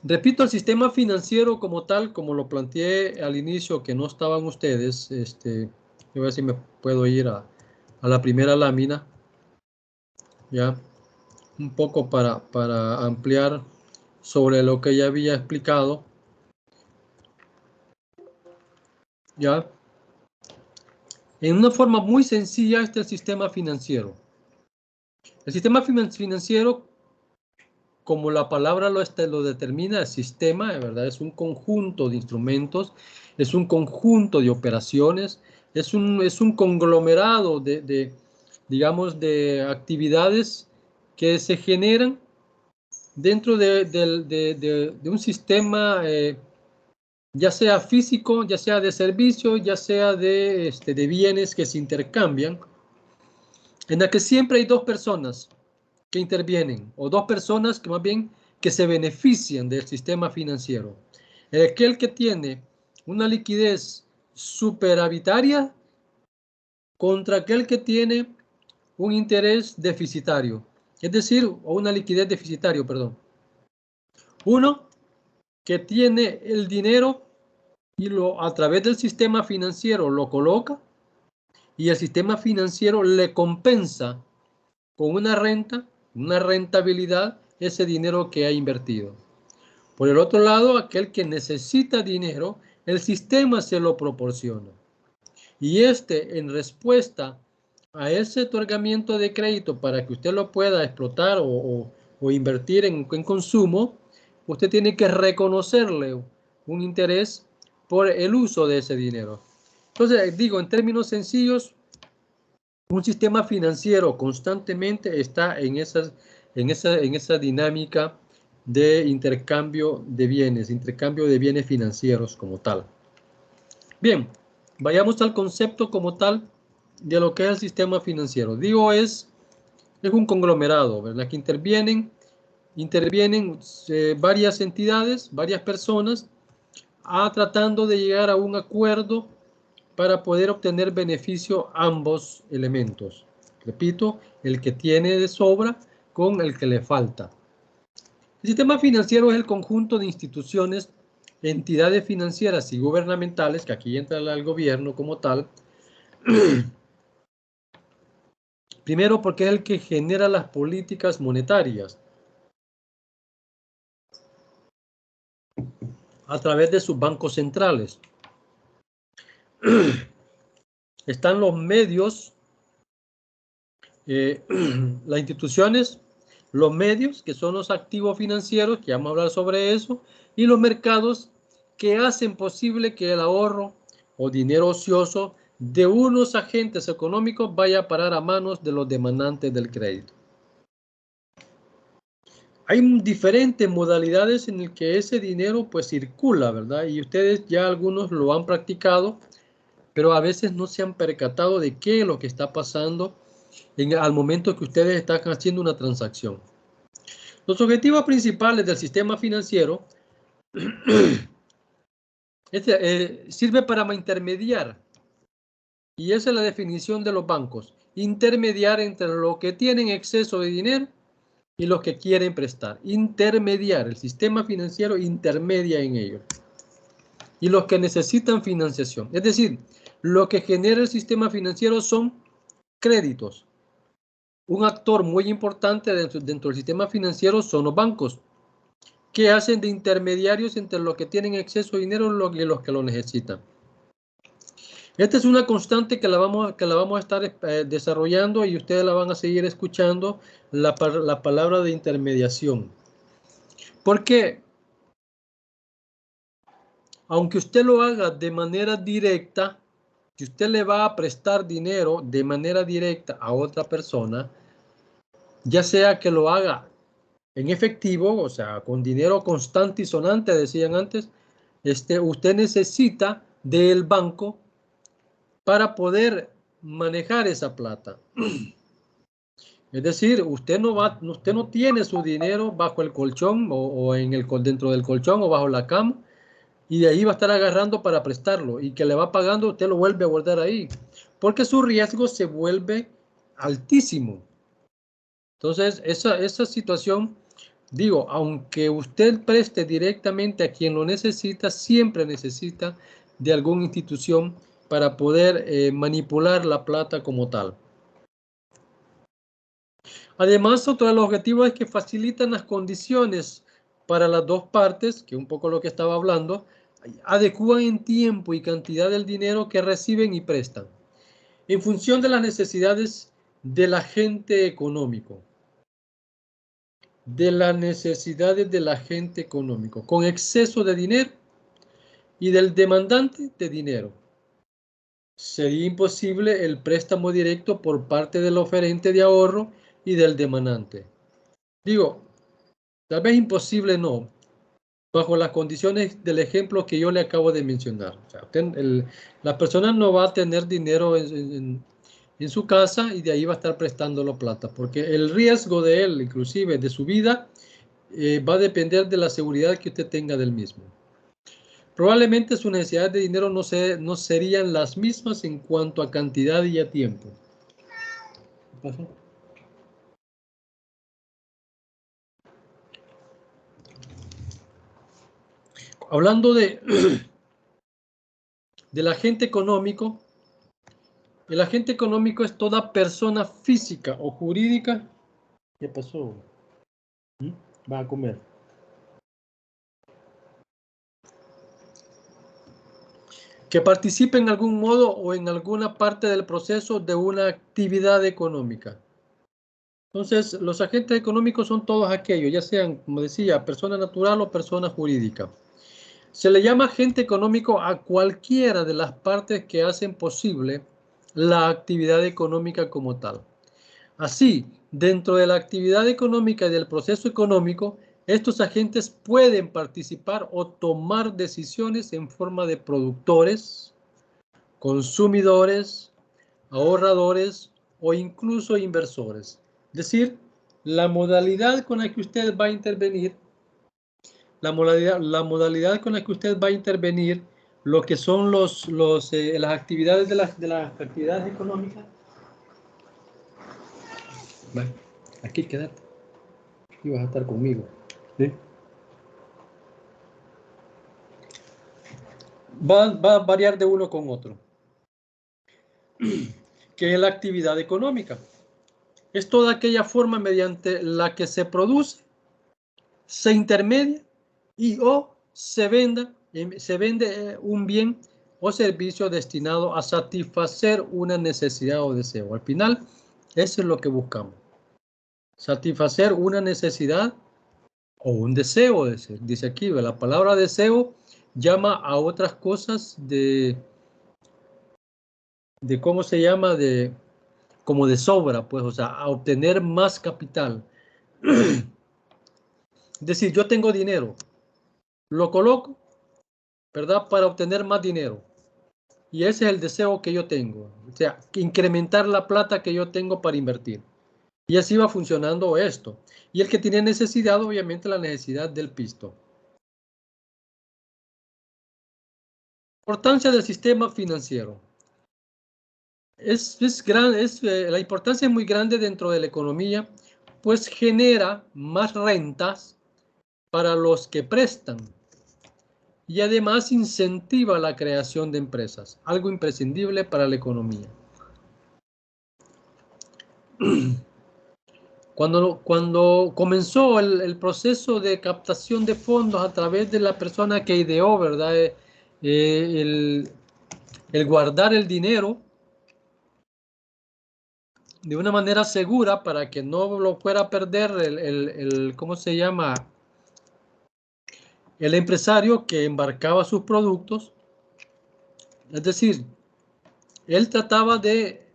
Repito, el sistema financiero como tal, como lo planteé al inicio, que no estaban ustedes, voy a ver si me puedo ir a la primera lámina, ya, un poco para ampliar sobre lo que ya había explicado, ya. En una forma muy sencilla está el sistema financiero. El sistema financiero, como la palabra lo determina, el sistema, de verdad, es un conjunto de instrumentos, es un conjunto de operaciones, es un conglomerado digamos, de actividades que se generan dentro de un sistema, ya sea físico, ya sea de servicio, ya sea de bienes que se intercambian, en la que siempre hay dos personas que intervienen, o dos personas que más bien que se benefician del sistema financiero. Aquel que tiene una liquidez superavitaria contra aquel que tiene un interés deficitario, es decir, o una liquidez deficitario, perdón. Uno que tiene el dinero y a través del sistema financiero lo coloca y el sistema financiero le compensa con una rentabilidad, ese dinero que ha invertido. Por el otro lado, aquel que necesita dinero, el sistema se lo proporciona. Y en respuesta a ese otorgamiento de crédito para que usted lo pueda explotar o invertir en consumo, usted tiene que reconocerle un interés por el uso de ese dinero. Entonces, digo, en términos sencillos, un sistema financiero constantemente está en esa dinámica de intercambio de bienes financieros como tal. Bien, vayamos al concepto como tal de lo que es el sistema financiero. Digo, es un conglomerado, ¿verdad? Que intervienen varias entidades, varias personas, tratando de llegar a un acuerdo para poder obtener beneficio ambos elementos. Repito, el que tiene de sobra con el que le falta. El sistema financiero es el conjunto de instituciones, entidades financieras y gubernamentales, que aquí entra el gobierno como tal. Primero, porque es el que genera las políticas monetarias a través de sus bancos centrales. Están los medios las instituciones, los medios, que son los activos financieros, que vamos a hablar sobre eso, y los mercados que hacen posible que el ahorro o dinero ocioso de unos agentes económicos vaya a parar a manos de los demandantes del crédito. Hay diferentes modalidades en las que ese dinero pues circula, ¿verdad? Y ustedes ya algunos lo han practicado, pero a veces no se han percatado de qué es lo que está pasando al momento que ustedes están haciendo una transacción. Los objetivos principales del sistema financiero sirve para intermediar, y esa es la definición de los bancos: intermediar entre los que tienen exceso de dinero y los que quieren prestar. Intermediar, el sistema financiero intermedia en ellos. Y los que necesitan financiación. Es decir, lo que genera el sistema financiero son créditos. Un actor muy importante dentro del sistema financiero son los bancos, que hacen de intermediarios entre los que tienen exceso de dinero y los que lo necesitan. Esta es una constante que la vamos a estar desarrollando, y ustedes la van a seguir escuchando, la palabra de intermediación. Porque aunque usted lo haga de manera directa, si usted le va a prestar dinero de manera directa a otra persona, ya sea que lo haga en efectivo, o sea, con dinero constante y sonante, decían antes, usted necesita del banco para poder manejar esa plata. Es decir, usted no tiene su dinero bajo el colchón o dentro del colchón o bajo la cama, y de ahí va a estar agarrando para prestarlo, y que le va pagando, usted lo vuelve a guardar ahí, porque su riesgo se vuelve altísimo. Entonces, esa situación, digo, aunque usted preste directamente a quien lo necesita, siempre necesita de alguna institución para poder manipular la plata como tal. Además, otro de los objetivos es que facilitan las condiciones para las dos partes, que un poco lo que estaba hablando, adecúan en tiempo y cantidad del dinero que reciben y prestan, en función de las necesidades del agente económico. Con exceso de dinero y del demandante de dinero. Sería imposible el préstamo directo por parte del oferente de ahorro y del demandante. Digo, tal vez imposible no, bajo las condiciones del ejemplo que yo le acabo de mencionar. O sea, la persona no va a tener dinero en su casa y de ahí va a estar prestándolo plata, porque el riesgo de él, inclusive de su vida, va a depender de la seguridad que usted tenga del mismo. Probablemente sus necesidades de dinero no serían las mismas en cuanto a cantidad y a tiempo. ¿Qué pasó? Hablando del agente económico, el agente económico es toda persona física o jurídica. ¿Qué pasó? Va a comer. Que participe en algún modo o en alguna parte del proceso de una actividad económica. Entonces, los agentes económicos son todos aquellos, ya sean, como decía, persona natural o persona jurídica. Se le llama agente económico a cualquiera de las partes que hacen posible la actividad económica como tal. Así, dentro de la actividad económica y del proceso económico, estos agentes pueden participar o tomar decisiones en forma de productores, consumidores, ahorradores o incluso inversores. Es decir, la modalidad con la que usted va a intervenir, la modalidad con la que usted va a intervenir, lo que son las actividades de las actividades económicas. Bueno, aquí quédate. Aquí vas a estar conmigo. ¿Sí? Va a variar de uno con otro. ¿Qué es la actividad económica? Es toda aquella forma mediante la que se produce, se intermedia y o se vende un bien o servicio destinado a satisfacer una necesidad o deseo. Al final, Eso es lo que buscamos. Satisfacer una necesidad o un deseo. Dice aquí, la palabra deseo llama a otras cosas de ¿cómo se llama? Como de sobra, pues, o sea, a obtener más capital. Es decir, yo tengo dinero, lo coloco, ¿verdad? Para obtener más dinero. Y ese es el deseo que yo tengo. O sea, incrementar la plata que yo tengo para invertir. Y así va funcionando esto. Y el que tiene necesidad, obviamente, la necesidad del pisto. Importancia del sistema financiero. La importancia es muy grande dentro de la economía, pues genera más rentas para los que prestan y además incentiva la creación de empresas, algo imprescindible para la economía. Cuando comenzó el proceso de captación de fondos a través de la persona que ideó, ¿verdad? El guardar el dinero de una manera segura para que no lo fuera a perder ¿cómo se llama? El empresario que embarcaba sus productos. Es decir, él trataba de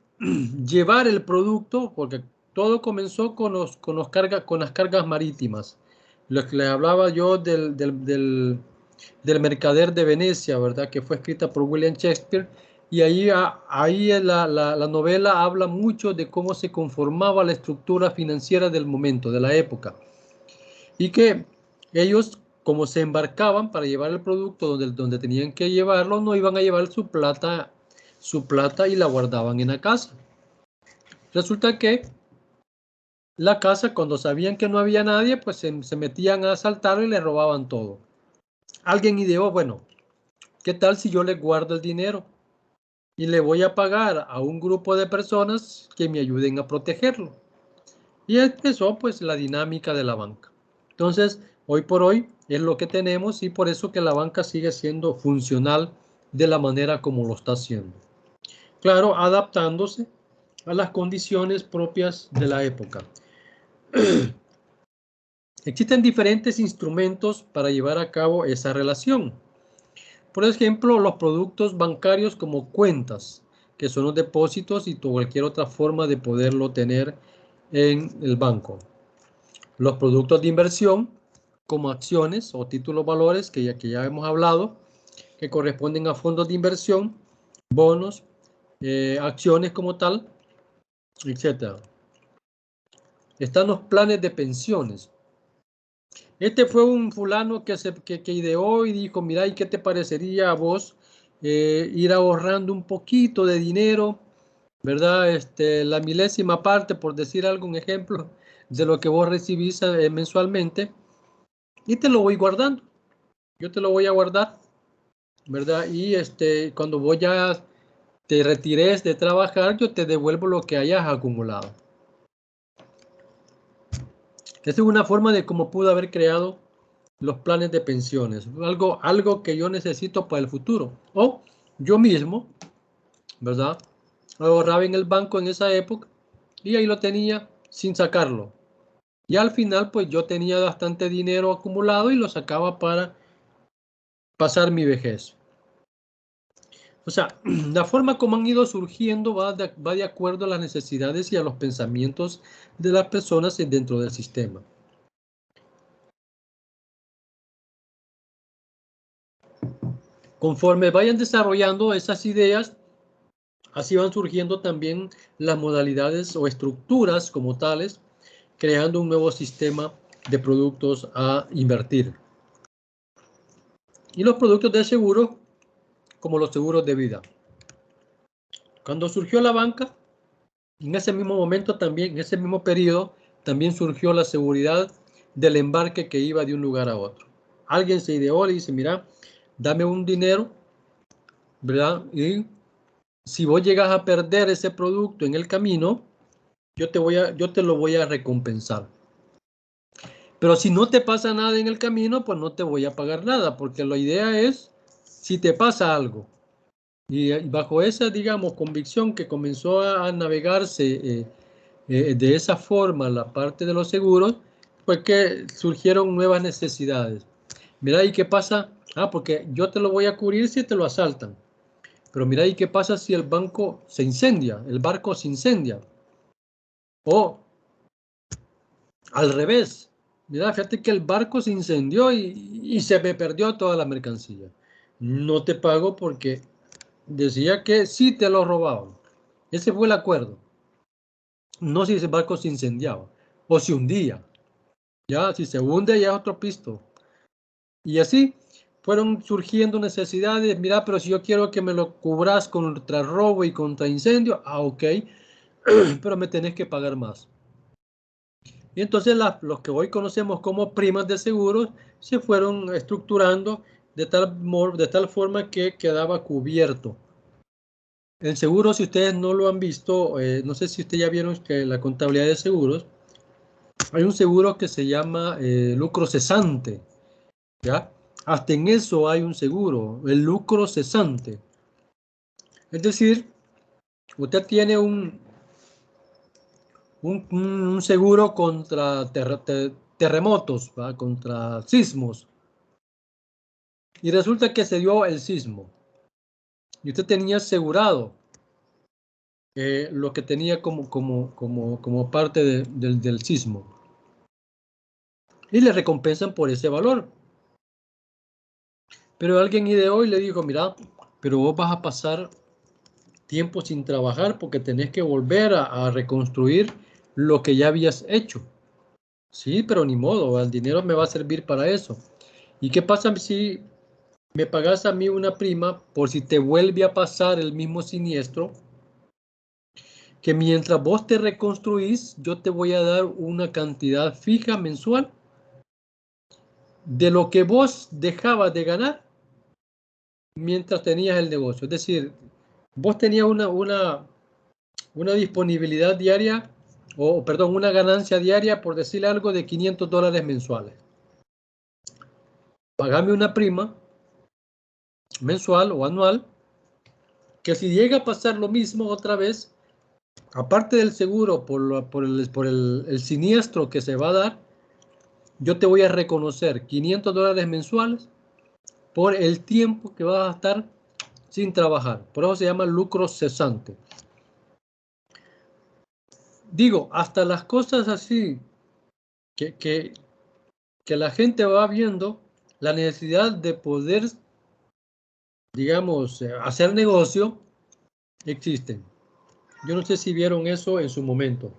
llevar el producto, porque todo comenzó con las cargas marítimas. Lo que les hablaba yo del Mercader de Venecia, ¿verdad? Que fue escrita por William Shakespeare. Y ahí la novela habla mucho de cómo se conformaba la estructura financiera del momento, de la época. Y que ellos, como se embarcaban para llevar el producto donde tenían que llevarlo, no iban a llevar su plata y la guardaban en la casa. Resulta que la casa, cuando sabían que no había nadie, pues se metían a asaltar y le robaban todo. Alguien ideó, bueno, ¿qué tal si yo le guardo el dinero y le voy a pagar a un grupo de personas que me ayuden a protegerlo? Y empezó pues la dinámica de la banca. Entonces, hoy por hoy es lo que tenemos y por eso que la banca sigue siendo funcional de la manera como lo está haciendo. Claro, adaptándose a las condiciones propias de la época. Existen diferentes instrumentos para llevar a cabo esa relación. Por ejemplo, los productos bancarios como cuentas, que son los depósitos y cualquier otra forma de poderlo tener en el banco. Los productos de inversión como acciones o títulos valores que ya hemos hablado, que corresponden a fondos de inversión, bonos, acciones como tal, etc. Están los planes de pensiones. Este fue un fulano que ideó y dijo, mira, ¿y qué te parecería a vos ir ahorrando un poquito de dinero, ¿verdad? La milésima parte, por decir algún ejemplo, de lo que vos recibís mensualmente, y te lo voy guardando. Yo te lo voy a guardar, ¿verdad? Y cuando vos ya te retires de trabajar, yo te devuelvo lo que hayas acumulado. Esta es una forma de cómo pudo haber creado los planes de pensiones, algo que yo necesito para el futuro. O yo mismo, ¿verdad? Ahorraba en el banco en esa época y ahí lo tenía sin sacarlo. Y al final, pues yo tenía bastante dinero acumulado y lo sacaba para pasar mi vejez. O sea, la forma como han ido surgiendo va de acuerdo a las necesidades y a los pensamientos de las personas dentro del sistema. Conforme vayan desarrollando esas ideas, así van surgiendo también las modalidades o estructuras como tales, creando un nuevo sistema de productos a invertir. Y los productos de seguro, como los seguros de vida. Cuando surgió la banca, en ese mismo momento también, en ese mismo periodo, también surgió la seguridad del embarque que iba de un lugar a otro. Alguien se ideó y dice, mira, dame un dinero, ¿verdad? Y si vos llegas a perder ese producto en el camino, yo te lo voy a recompensar. Pero si no te pasa nada en el camino, pues no te voy a pagar nada, porque la idea es, si te pasa algo, y bajo esa, digamos, convicción que comenzó a navegarse de esa forma la parte de los seguros, fue que surgieron nuevas necesidades. Mira, ¿y qué pasa? Ah, porque yo te lo voy a cubrir si te lo asaltan. Pero mira, ¿y qué pasa si el banco se incendia? El barco se incendia. O al revés. Mira, fíjate que el barco se incendió y se me perdió toda la mercancía. No te pago porque decía que sí te lo robaban. Ese fue el acuerdo. No si ese barco se incendiaba o se hundía. Ya, si se hunde ya es otro pisto. Y así fueron surgiendo necesidades. Mira, pero si yo quiero que me lo cubras contra robo y contra incendio, ah, ok, pero me tenés que pagar más. Y entonces los que hoy conocemos como primas de seguros se fueron estructurando de tal forma que quedaba cubierto. El seguro, si ustedes no lo han visto, no sé si ustedes ya vieron que la contabilidad de seguros, hay un seguro que se llama lucro cesante, ¿ya? Hasta en eso hay un seguro, el lucro cesante. Es decir, usted tiene un seguro contra terremotos, ¿va? Contra sismos, y resulta que se dio el sismo, y usted tenía asegurado lo que tenía como parte del sismo, y le recompensan por ese valor. Pero alguien ideó y le dijo, mira, pero vos vas a pasar tiempo sin trabajar porque tenés que volver a reconstruir lo que ya habías hecho. Sí, pero ni modo, el dinero me va a servir para eso. ¿Y qué pasa si me pagas a mí una prima por si te vuelve a pasar el mismo siniestro? Que mientras vos te reconstruís, yo te voy a dar una cantidad fija mensual de lo que vos dejabas de ganar mientras tenías el negocio. Es decir, vos tenías una disponibilidad diaria, o perdón, una ganancia diaria, por decirle algo, de $500 mensuales. Pagame una prima mensual o anual, que si llega a pasar lo mismo otra vez, aparte del seguro por el siniestro que se va a dar, yo te voy a reconocer $500 mensuales por el tiempo que vas a estar sin trabajar. Por eso se llama lucro cesante. Digo, hasta las cosas así que la gente va viendo la necesidad de poder, digamos, hacer negocio, existen. Yo no sé si vieron eso en su momento.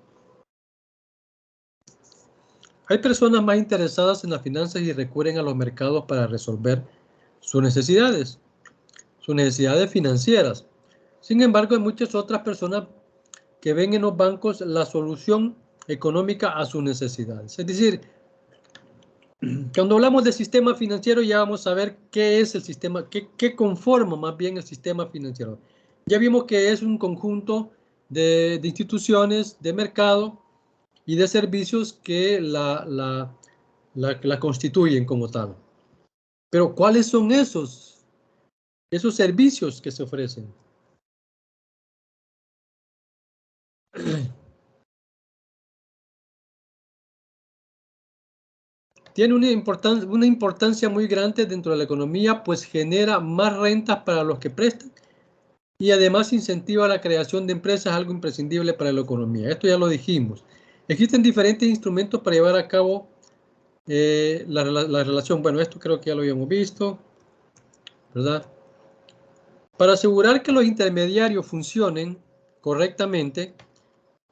Hay personas más interesadas en las finanzas y recurren a los mercados para resolver sus necesidades financieras. Sin embargo, hay muchas otras personas que ven en los bancos la solución económica a sus necesidades. Es decir, cuando hablamos de sistema financiero ya vamos a ver qué es el sistema, qué conforma más bien el sistema financiero. Ya vimos que es un conjunto de instituciones, de mercado y de servicios que la constituyen como tal. Pero ¿cuáles son esos servicios que se ofrecen? Tiene una importancia muy grande dentro de la economía, pues genera más rentas para los que prestan y además incentiva la creación de empresas, algo imprescindible para la economía. Esto ya lo dijimos. Existen diferentes instrumentos para llevar a cabo la relación. Bueno, esto creo que ya lo habíamos visto, ¿verdad? Para asegurar que los intermediarios funcionen correctamente,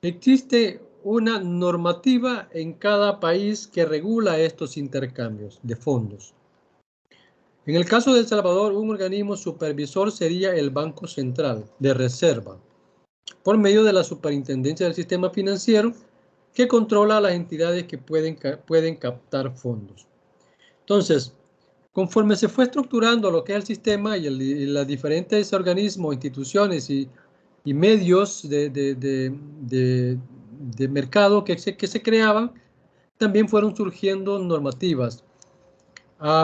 existe una normativa en cada país que regula estos intercambios de fondos. En el caso de El Salvador, un organismo supervisor sería el Banco Central de Reserva, por medio de la Superintendencia del Sistema Financiero, que controla a las entidades que pueden captar fondos. Entonces, conforme se fue estructurando lo que es el sistema y los diferentes organismos, instituciones y medios de mercado que se creaban, también fueron surgiendo normativas.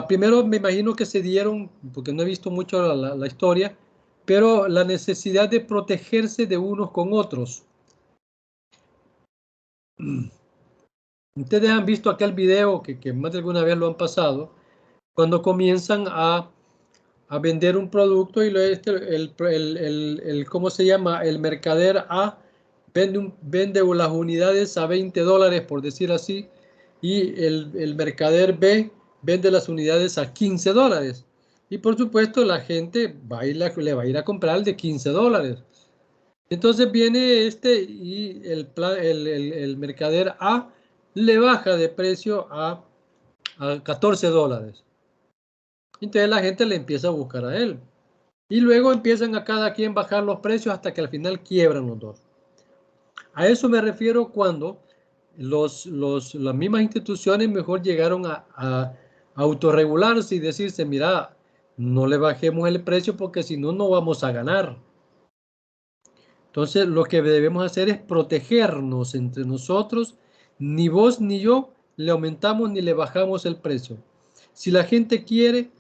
Primero me imagino que se dieron, porque no he visto mucho la historia, pero la necesidad de protegerse de unos con otros. Ustedes han visto aquel video que más de alguna vez lo han pasado, cuando comienzan a vender un producto y ¿cómo se llama? El mercader A vende las unidades a $20, por decir así, y el mercader B vende las unidades a $15. Y por supuesto la gente le va a ir a comprar el de $15. Entonces viene y el mercader A le baja de precio a $14. Entonces la gente le empieza a buscar a él. Y luego empiezan a cada quien bajar los precios hasta que al final quiebran los dos. A eso me refiero cuando las mismas instituciones mejor llegaron a autorregularse y decirse, mira, no le bajemos el precio porque si no, no vamos a ganar. Entonces, lo que debemos hacer es protegernos entre nosotros. Ni vos ni yo le aumentamos ni le bajamos el precio. Si la gente quiere,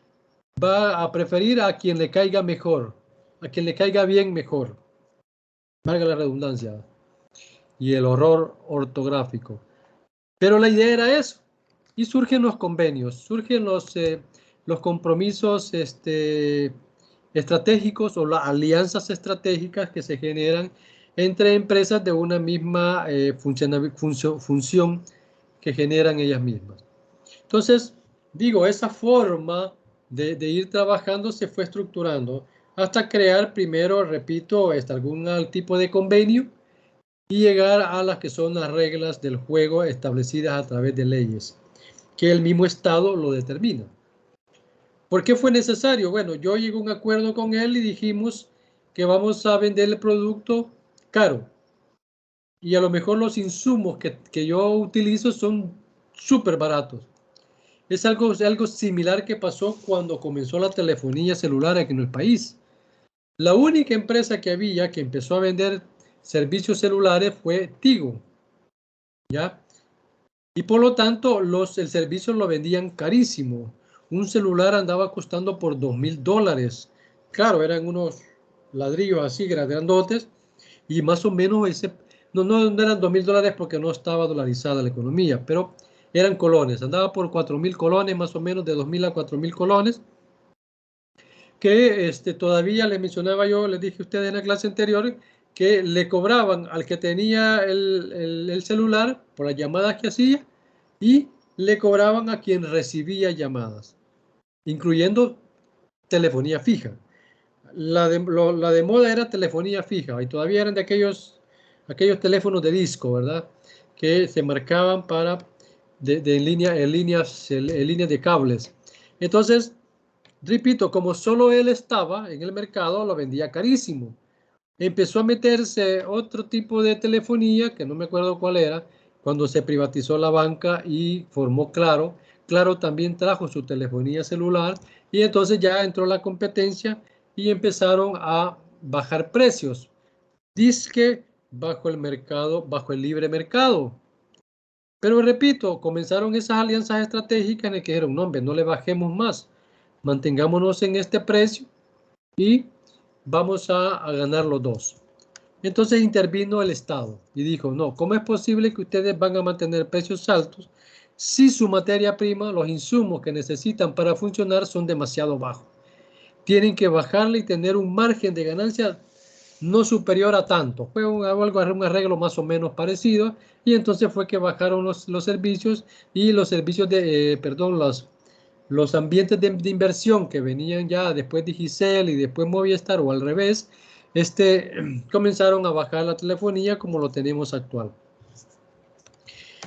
va a preferir a quien le caiga mejor, a quien le caiga bien mejor. Valga la redundancia y el horror ortográfico. Pero la idea era eso. Y surgen los convenios, surgen los compromisos estratégicos o las alianzas estratégicas que se generan entre empresas de una misma función que generan ellas mismas. Entonces, digo, esa forma de ir trabajando se fue estructurando hasta crear primero, repito, algún tipo de convenio y llegar a las que son las reglas del juego establecidas a través de leyes, que el mismo Estado lo determina. ¿Por qué fue necesario? Bueno, yo llegué a un acuerdo con él y dijimos que vamos a vender el producto caro. Y a lo mejor los insumos que yo utilizo son súper baratos. Es algo similar que pasó cuando comenzó la telefonía celular aquí en el país. La única empresa que había que empezó a vender servicios celulares fue Tigo, ¿ya? Y por lo tanto, el servicio lo vendían carísimo. Un celular andaba costando por $2,000. Claro, eran unos ladrillos así, grandotes, y más o menos no eran $2,000 porque no estaba dolarizada la economía, pero eran colones. Andaba por 4,000 colones, más o menos de 2,000 a 4,000 colones, que todavía les mencionaba yo, les dije a ustedes en la clase anterior, que le cobraban al que tenía el celular por las llamadas que hacía y le cobraban a quien recibía llamadas, incluyendo telefonía fija. La de moda era telefonía fija y todavía eran de aquellos teléfonos de disco, ¿verdad? Que se marcaban en líneas de cables. Entonces, repito, como solo él estaba en el mercado, lo vendía carísimo. Empezó a meterse otro tipo de telefonía, que no me acuerdo cuál era, cuando se privatizó la banca y formó Claro. Claro también trajo su telefonía celular y entonces ya entró la competencia y empezaron a bajar precios. Dizque bajo el libre mercado. Pero repito, comenzaron esas alianzas estratégicas en el que dijeron, no, hombre, no le bajemos más, mantengámonos en este precio y vamos a ganar los dos. Entonces intervino el Estado y dijo, no, ¿cómo es posible que ustedes van a mantener precios altos si su materia prima, los insumos que necesitan para funcionar son demasiado bajos? Tienen que bajarle y tener un margen de ganancia no superior a tanto. Fue un arreglo más o menos parecido y entonces fue que bajaron los servicios y los servicios los ambientes de inversión que venían ya después de Digicel y después Movistar o al revés, comenzaron a bajar la telefonía como lo tenemos actual.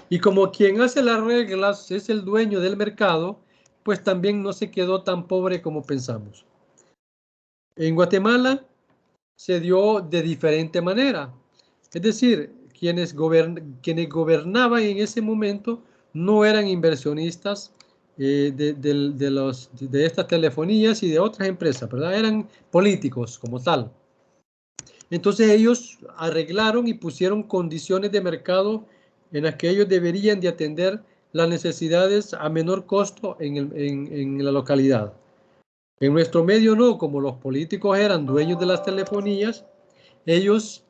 Y como quien hace las reglas es el dueño del mercado, pues también no se quedó tan pobre como pensamos. En Guatemala se dio de diferente manera. Es decir, quienes gobernaban en ese momento no eran inversionistas de estas telefonías y de otras empresas, ¿verdad? Eran políticos como tal. Entonces ellos arreglaron y pusieron condiciones de mercado en las que ellos deberían de atender las necesidades a menor costo en la localidad. En nuestro medio no, como los políticos eran dueños de las telefonías, ellos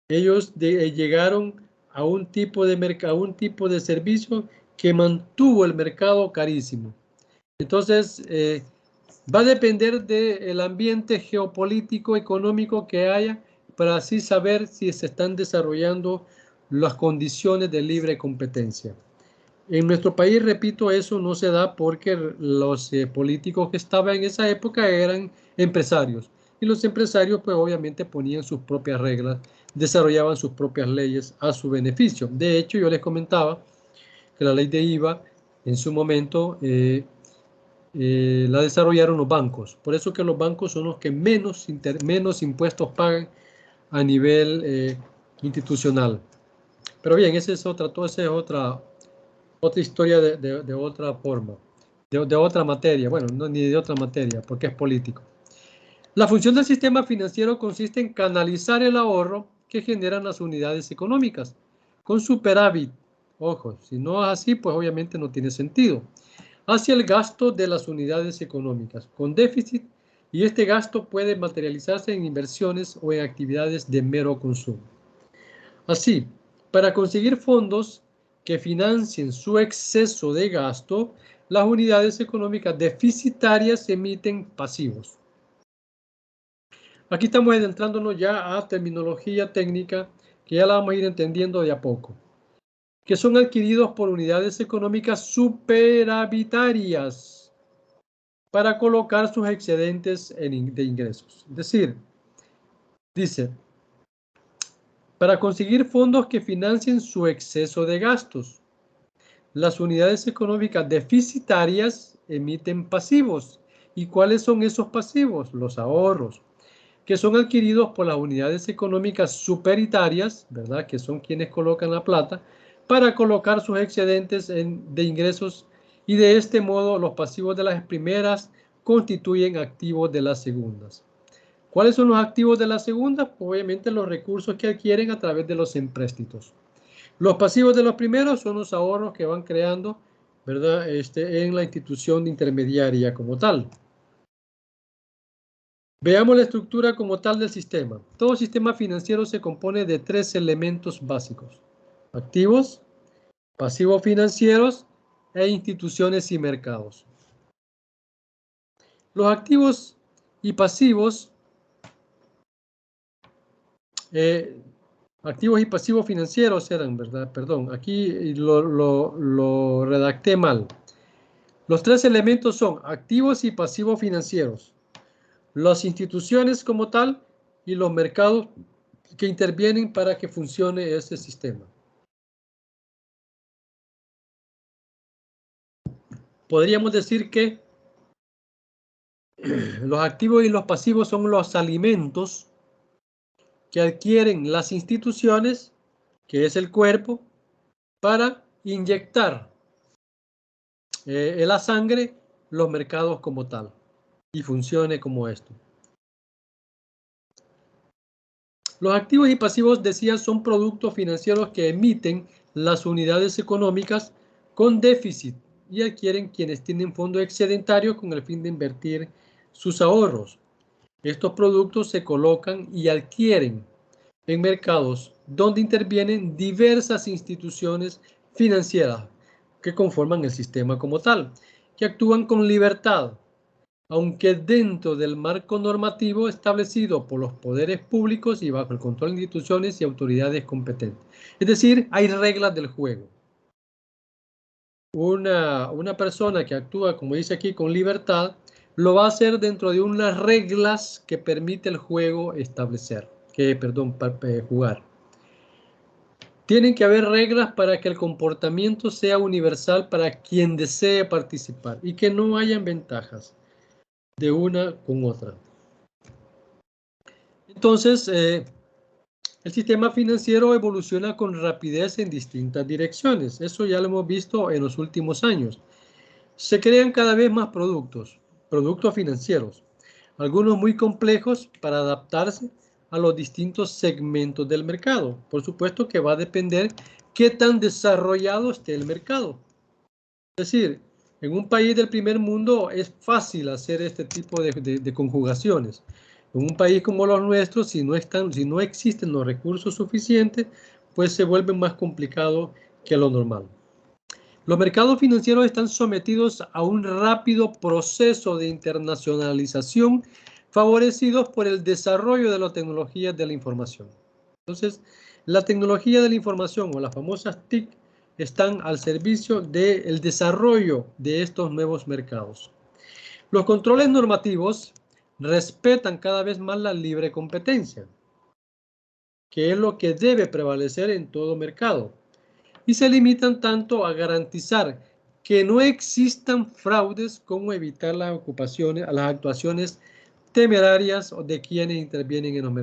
llegaron a un tipo de servicio que mantuvo el mercado carísimo. Entonces, va a depender del ambiente geopolítico, económico que haya, para así saber si se están desarrollando las condiciones de libre competencia. En nuestro país, repito, eso no se da porque los políticos que estaban en esa época eran empresarios. Y los empresarios, pues obviamente ponían sus propias reglas, desarrollaban sus propias leyes a su beneficio. De hecho, yo les comentaba que la ley de IVA en su momento la desarrollaron los bancos. Por eso que los bancos son los que menos impuestos pagan a nivel institucional. Pero bien, esa es otra historia de otra forma, de otra materia. Bueno, no ni de otra materia, porque es político. La función del sistema financiero consiste en canalizar el ahorro que generan las unidades económicas con superávit. Ojo, si no es así, pues obviamente no tiene sentido. Hacia el gasto de las unidades económicas con déficit, y este gasto puede materializarse en inversiones o en actividades de mero consumo. Así, para conseguir fondos que financien su exceso de gasto, las unidades económicas deficitarias emiten pasivos. Aquí estamos adentrándonos ya a terminología técnica que ya la vamos a ir entendiendo de a poco, que son adquiridos por unidades económicas superavitarias para colocar sus excedentes de ingresos. Es decir, dice, para conseguir fondos que financien su exceso de gastos, las unidades económicas deficitarias emiten pasivos. ¿Y cuáles son esos pasivos? Los ahorros, que son adquiridos por las unidades económicas superitarias, ¿verdad? Que son quienes colocan la plata, para colocar sus excedentes de ingresos, y de este modo los pasivos de las primeras constituyen activos de las segundas. ¿Cuáles son los activos de las segundas? Obviamente los recursos que adquieren a través de los empréstitos. Los pasivos de los primeros son los ahorros que van creando, ¿verdad? En la institución intermediaria como tal. Veamos la estructura como tal del sistema. Todo sistema financiero se compone de 3 elementos básicos: activos, pasivos financieros e instituciones y mercados. Los activos y pasivos, activos y pasivos financieros eran, ¿verdad? Perdón, aquí lo redacté mal. Los 3 elementos son activos y pasivos financieros, las instituciones como tal y los mercados que intervienen para que funcione este sistema. Podríamos decir que los activos y los pasivos son los alimentos que adquieren las instituciones, que es el cuerpo, para inyectar en la sangre los mercados como tal y funcione como esto. Los activos y pasivos, decía, son productos financieros que emiten las unidades económicas con déficit y adquieren quienes tienen fondos excedentarios con el fin de invertir sus ahorros. Estos productos se colocan y adquieren en mercados donde intervienen diversas instituciones financieras que conforman el sistema como tal, que actúan con libertad, aunque dentro del marco normativo establecido por los poderes públicos y bajo el control de instituciones y autoridades competentes. Es decir, hay reglas del juego. Una persona que actúa, como dice aquí, con libertad, lo va a hacer dentro de unas reglas que permite el juego establecer, jugar. Tienen que haber reglas para que el comportamiento sea universal para quien desee participar y que no hayan ventajas de una con otra. Entonces, el sistema financiero evoluciona con rapidez en distintas direcciones. Eso ya lo hemos visto en los últimos años. Se crean cada vez más productos financieros, algunos muy complejos para adaptarse a los distintos segmentos del mercado. Por supuesto que va a depender qué tan desarrollado esté el mercado. Es decir, en un país del primer mundo es fácil hacer este tipo de conjugaciones. En un país como los nuestros, si no existen los recursos suficientes, pues se vuelve más complicado que lo normal. Los mercados financieros están sometidos a un rápido proceso de internacionalización favorecidos por el desarrollo de las tecnologías de la información. Entonces, la tecnología de la información o las famosas TIC están al servicio del desarrollo de estos nuevos mercados. Los controles normativos respetan cada vez más la libre competencia, que es lo que debe prevalecer en todo mercado, y se limitan tanto a garantizar que no existan fraudes como evitar las actuaciones temerarias de quienes intervienen en los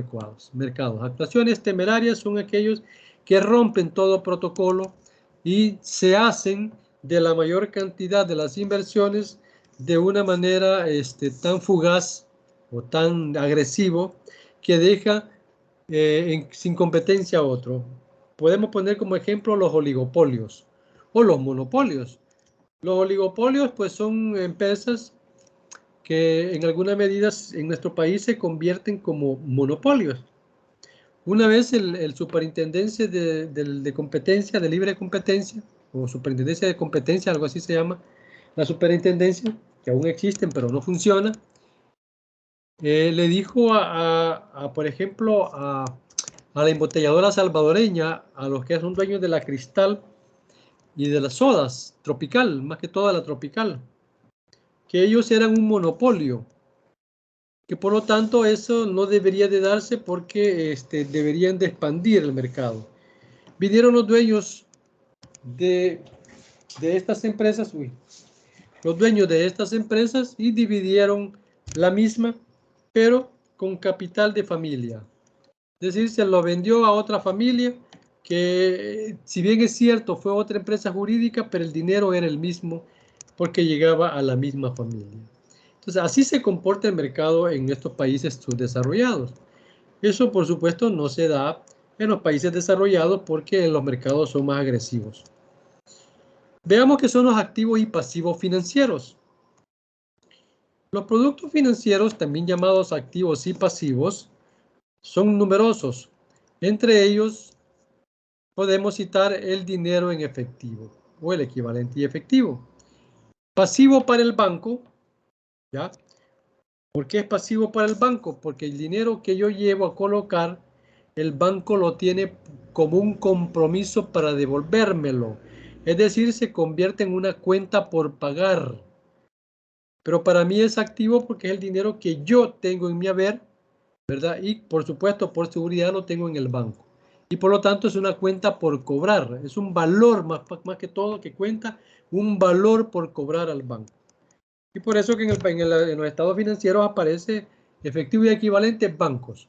mercados. Actuaciones temerarias son aquellos que rompen todo protocolo y se hacen de la mayor cantidad de las inversiones de una manera tan fugaz o tan agresivo que deja sin competencia a otro. Podemos poner como ejemplo los oligopolios o los monopolios. Los oligopolios pues son empresas que en alguna medida en nuestro país se convierten como monopolios. Una vez el superintendencia de competencia, de libre competencia, o superintendencia de competencia, algo así se llama, la superintendencia, que aún existen pero no funciona, le dijo por ejemplo, a la embotelladora salvadoreña, a los que son dueños de la Cristal y de las sodas, Tropical, más que toda la Tropical, que ellos eran un monopolio, que por lo tanto eso no debería de darse porque deberían de expandir el mercado. Vinieron los dueños de estas empresas, los dueños de estas empresas y dividieron la misma, pero con capital de familia. Es decir, se lo vendió a otra familia que, si bien es cierto, fue otra empresa jurídica, pero el dinero era el mismo porque llegaba a la misma familia. Entonces, así se comporta el mercado en estos países subdesarrollados. Eso, por supuesto, no se da en los países desarrollados porque los mercados son más agresivos. Veamos qué son los activos y pasivos financieros. Los productos financieros, también llamados activos y pasivos, son numerosos. Entre ellos, podemos citar el dinero en efectivo o el equivalente y efectivo. Pasivo para el banco, ¿ya? ¿Por qué es pasivo para el banco? Porque el dinero que yo llevo a colocar, el banco lo tiene como un compromiso para devolvérmelo. Es decir, se convierte en una cuenta por pagar. Pero para mí es activo porque es el dinero que yo tengo en mi haber, ¿verdad? Y por supuesto, por seguridad lo tengo en el banco. Y por lo tanto es una cuenta por cobrar. Es un valor más que todo que cuenta, un valor por cobrar al banco. Y por eso que en los estados financieros aparece efectivo y equivalente bancos.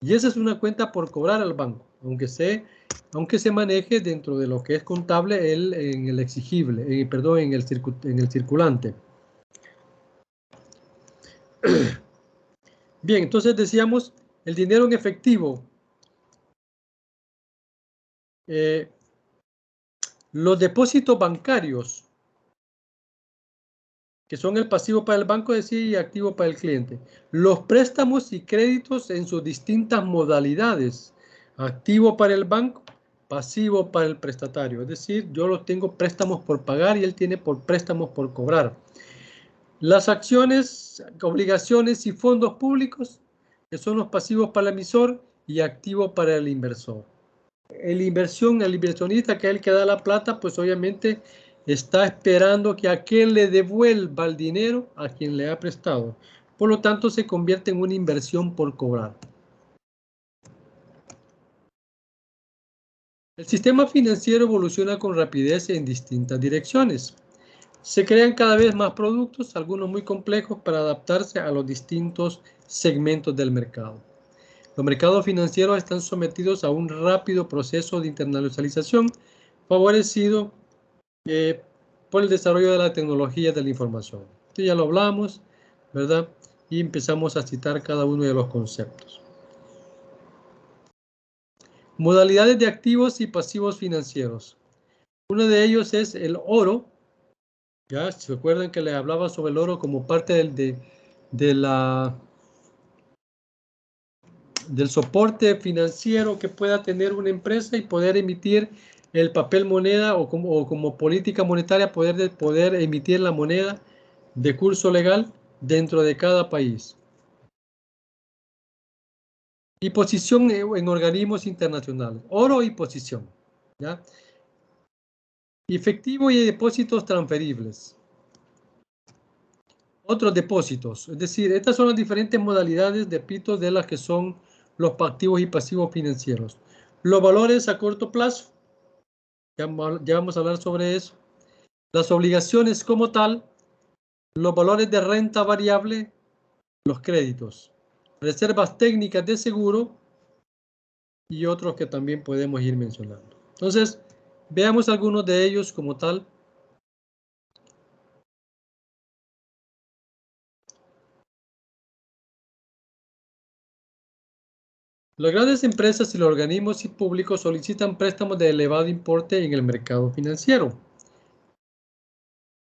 Y esa es una cuenta por cobrar al banco, aunque se maneje dentro de lo que es contable en el exigible, en el circulante. Bien, entonces decíamos el dinero en efectivo. Los depósitos bancarios, que son el pasivo para el banco, y activo para el cliente. Los préstamos y créditos en sus distintas modalidades. Activo para el banco, pasivo para el prestatario. Es decir, yo lo tengo préstamos por pagar y él tiene por préstamos por cobrar. Las acciones, obligaciones y fondos públicos, que son los pasivos para el emisor y activo para el inversor. El inversionista, que es el que da la plata, pues obviamente está esperando que aquel le devuelva el dinero a quien le ha prestado. Por lo tanto, se convierte en una inversión por cobrar. El sistema financiero evoluciona con rapidez en distintas direcciones. Se crean cada vez más productos, algunos muy complejos, para adaptarse a los distintos segmentos del mercado. Los mercados financieros están sometidos a un rápido proceso de internacionalización favorecido por el desarrollo de la tecnología de la información. Esto ya lo hablamos, ¿verdad? Y empezamos a citar cada uno de los conceptos. Modalidades de activos y pasivos financieros. Uno de ellos es el oro. Ya, ¿se acuerdan que les hablaba sobre el oro como parte de del soporte financiero que pueda tener una empresa y poder emitir el papel moneda o como política monetaria poder emitir la moneda de curso legal dentro de cada país. Y posición en organismos internacionales. Oro y posición. ¿Ya? Efectivo y depósitos transferibles. Otros depósitos. Es decir, estas son las diferentes modalidades de pitos de las que son los activos y pasivos financieros. Los valores a corto plazo. Ya vamos a hablar sobre eso. Las obligaciones como tal. Los valores de renta variable. Los créditos. Reservas técnicas de seguro. Y otros que también podemos ir mencionando. Entonces, veamos algunos de ellos como tal. Las grandes empresas y los organismos públicos solicitan préstamos de elevado importe en el mercado financiero.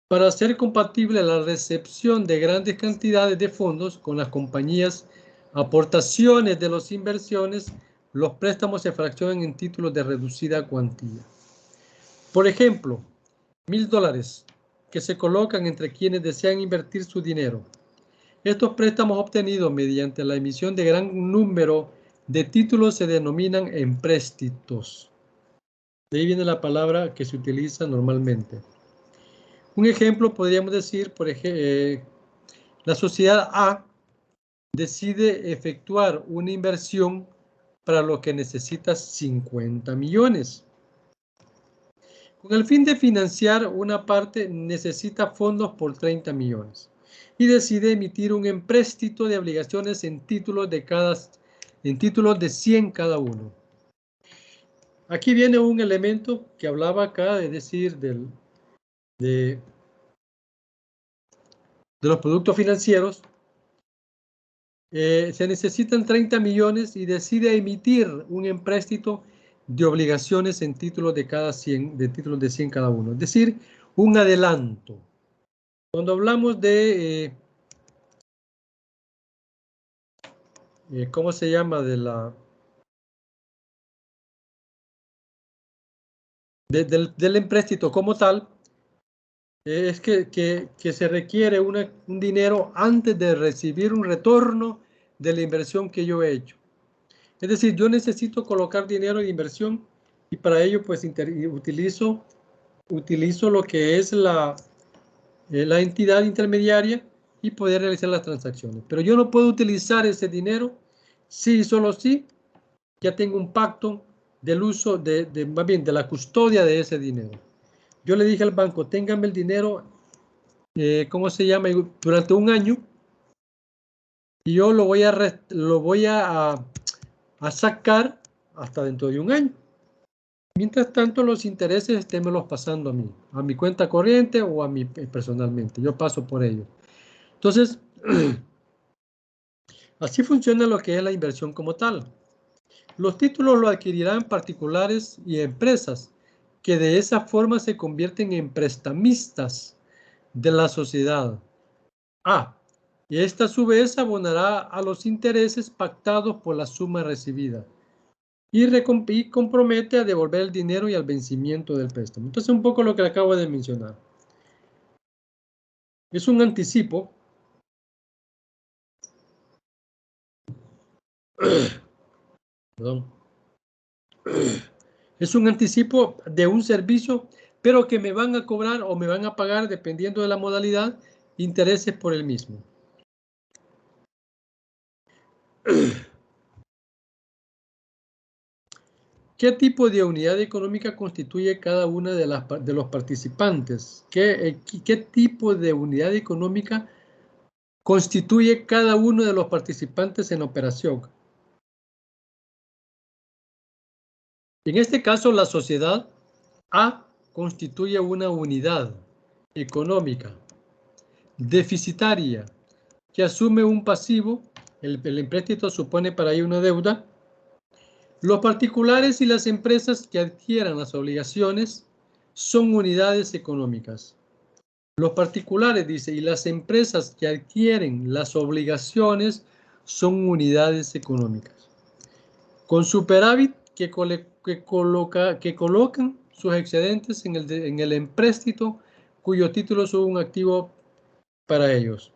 Para hacer compatible la recepción de grandes cantidades de fondos con las compañías aportaciones de las inversiones, los préstamos se fraccionan en títulos de reducida cuantía. Por ejemplo, $1000 que se colocan entre quienes desean invertir su dinero. Estos préstamos obtenidos mediante la emisión de gran número de títulos se denominan empréstitos. De ahí viene la palabra que se utiliza normalmente. Un ejemplo podríamos decir, por ejemplo, la sociedad A decide efectuar una inversión para lo que necesita 50 millones. Con el fin de financiar una parte necesita fondos por 30 millones y decide emitir un empréstito de obligaciones en títulos de 100 cada uno. Aquí viene un elemento que hablaba acá, es decir, de los productos financieros. Se necesitan 30 millones y decide emitir un empréstito de obligaciones en títulos de 100 cada uno. Es decir, un adelanto. Cuando hablamos de, ¿cómo se llama? Del empréstito como tal, es que se requiere un dinero antes de recibir un retorno de la inversión que yo he hecho. Es decir, yo necesito colocar dinero de inversión y para ello pues utilizo lo que es la entidad intermediaria y poder realizar las transacciones. Pero yo no puedo utilizar ese dinero si solo si ya tengo un pacto del uso más bien de la custodia de ese dinero. Yo le dije al banco, ténganme el dinero, ¿cómo se llama? Durante un año y yo lo voy a sacar hasta dentro de un año. Mientras tanto, los intereses estémelos pasando a mi cuenta corriente o a mí personalmente. Yo paso por ello. Entonces, así funciona lo que es la inversión como tal. Los títulos lo adquirirán particulares y empresas que de esa forma se convierten en prestamistas de la sociedad A. Y esta a su vez abonará a los intereses pactados por la suma recibida. Y compromete a devolver el dinero y al vencimiento del préstamo. Entonces, un poco lo que acabo de mencionar. Es un anticipo. Perdón. Es un anticipo de un servicio, pero que me van a cobrar o me van a pagar, dependiendo de la modalidad, intereses por el mismo. ¿Qué tipo de unidad económica constituye cada una de los participantes? ¿Qué tipo de unidad económica constituye cada uno de los participantes en la operación? En este caso, la sociedad A constituye una unidad económica deficitaria que asume un pasivo, el empréstito supone para ello una deuda. Los particulares y las empresas que adquieran las obligaciones son unidades económicas. Los particulares, dice, y las empresas que adquieren las obligaciones son unidades económicas. con superávit que colocan sus excedentes en el empréstito cuyo título es un activo para ellos.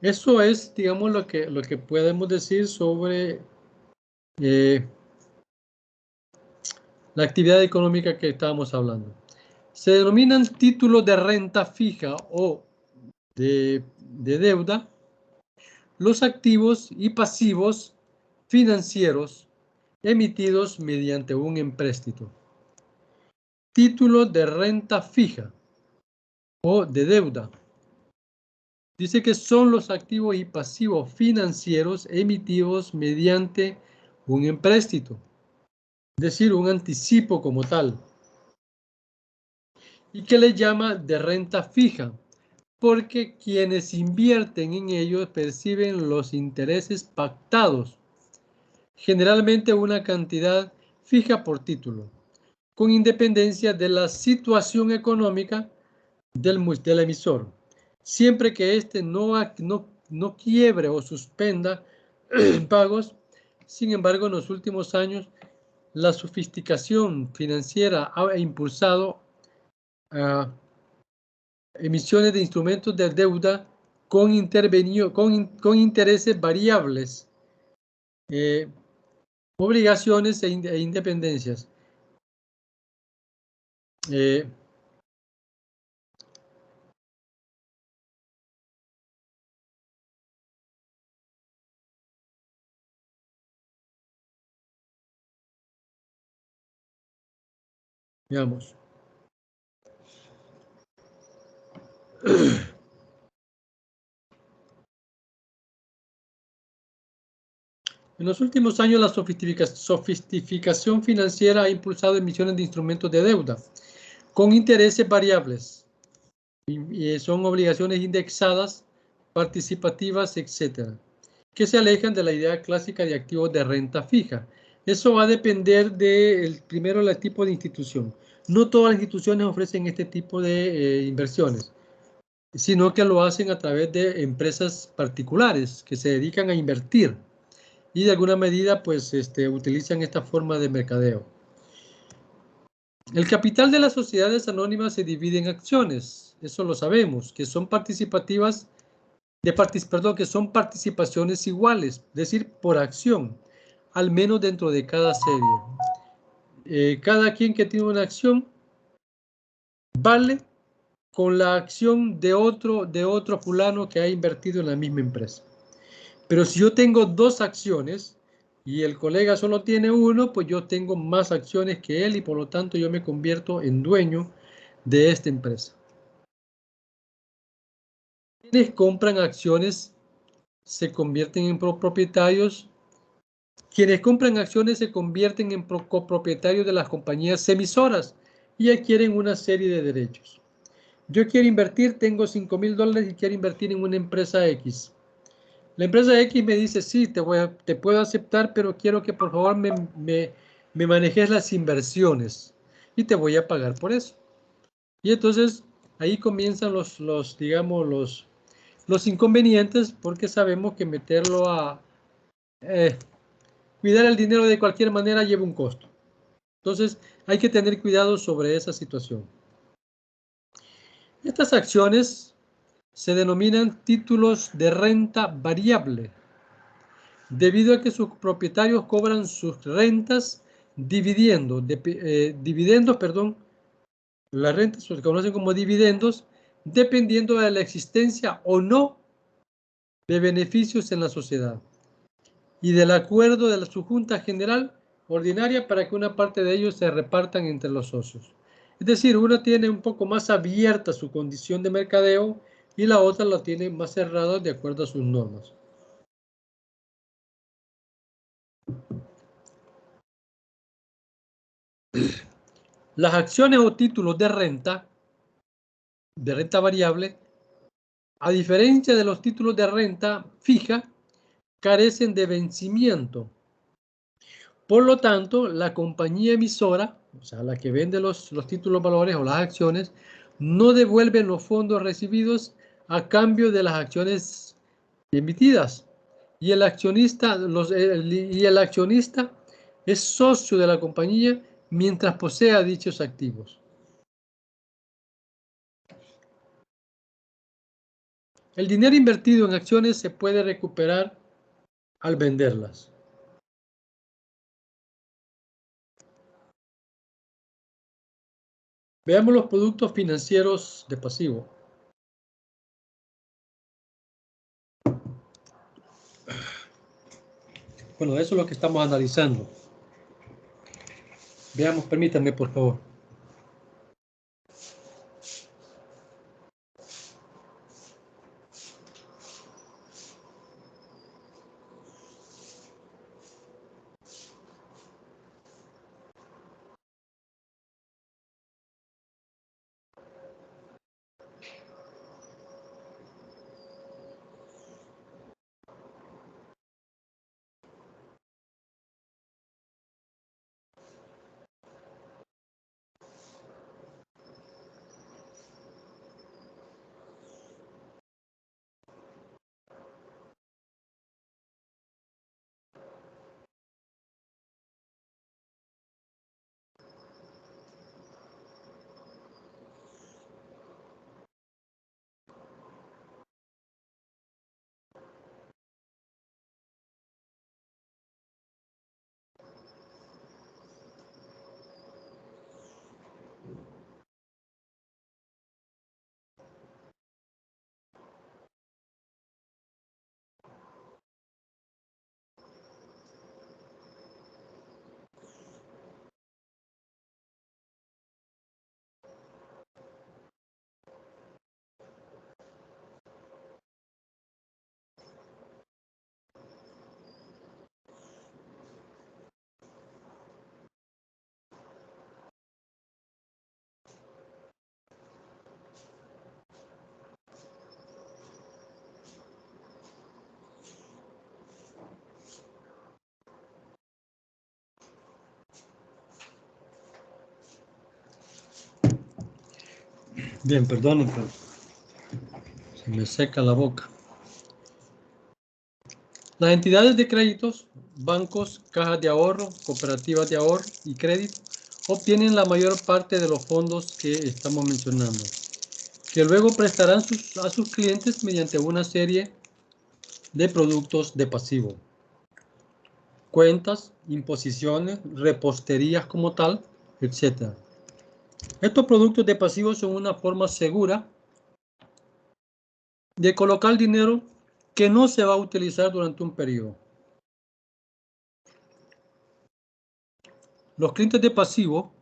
Eso es, digamos, lo que podemos decir sobre la actividad económica que estábamos hablando. Se denominan títulos de renta fija o de deuda los activos y pasivos financieros emitidos mediante un empréstito. Títulos de renta fija o de deuda. Dice que son los activos y pasivos financieros emitidos mediante un empréstito, es decir, un anticipo como tal. Y que le llama de renta fija, porque quienes invierten en ellos perciben los intereses pactados, generalmente una cantidad fija por título, con independencia de la situación económica del emisor, siempre que éste no quiebre o suspenda pagos. Sin embargo, en los últimos años, la sofisticación financiera ha impulsado emisiones de instrumentos de deuda con intereses variables, obligaciones e independencias. Veamos. En los últimos años, la sofisticación financiera ha impulsado emisiones de instrumentos de deuda con intereses variables. Y son obligaciones indexadas, participativas, etcétera, que se alejan de la idea clásica de activos de renta fija. Eso va a depender primero del tipo de institución. No todas las instituciones ofrecen este tipo de inversiones, sino que lo hacen a través de empresas particulares que se dedican a invertir y de alguna medida pues utilizan esta forma de mercadeo. El capital de las sociedades anónimas se divide en acciones, eso lo sabemos, que son participativas, que son participaciones iguales, es decir, por acción, al menos dentro de cada serie. Cada quien que tiene una acción vale con la acción de otro fulano que ha invertido en la misma empresa. Pero si yo tengo dos acciones y el colega solo tiene uno, pues yo tengo más acciones que él y por lo tanto yo me convierto en dueño de esta empresa. Quienes compran acciones se convierten en copropietarios. Quienes compran acciones se convierten en copropietarios de las compañías emisoras y adquieren una serie de derechos. Yo quiero invertir, tengo $5,000 y quiero invertir en una empresa X. La empresa X me dice, sí, te puedo aceptar, pero quiero que por favor me manejes las inversiones y te voy a pagar por eso. Y entonces ahí comienzan los inconvenientes, porque sabemos que meterlo a cuidar el dinero de cualquier manera lleva un costo. Entonces hay que tener cuidado sobre esa situación. Estas acciones se denominan títulos de renta variable, debido a que sus propietarios cobran sus rentas dividendos, las rentas se conocen como dividendos, dependiendo de la existencia o no de beneficios en la sociedad y del acuerdo de su junta general ordinaria para que una parte de ellos se repartan entre los socios. Es decir, una tiene un poco más abierta su condición de mercadeo y la otra la tiene más cerrada de acuerdo a sus normas. Las acciones o títulos de renta variable, a diferencia de los títulos de renta fija, carecen de vencimiento. Por lo tanto, la compañía emisora, o sea, la que vende los títulos valores o las acciones, no devuelve los fondos recibidos a cambio de las acciones emitidas, y el accionista, y el accionista es socio de la compañía mientras posea dichos activos. El dinero invertido en acciones se puede recuperar al venderlas. Veamos los productos financieros de pasivo. Bueno, eso es lo que estamos analizando. Veamos, permítanme, por favor. Bien, perdonen, pero se me seca la boca. Las entidades de créditos, bancos, cajas de ahorro, cooperativas de ahorro y crédito obtienen la mayor parte de los fondos que estamos mencionando, que luego prestarán a sus clientes mediante una serie de productos de pasivo. Cuentas, imposiciones, reposterías como tal, etc. Estos productos de pasivo son una forma segura de colocar dinero que no se va a utilizar durante un periodo. Los clientes de pasivo,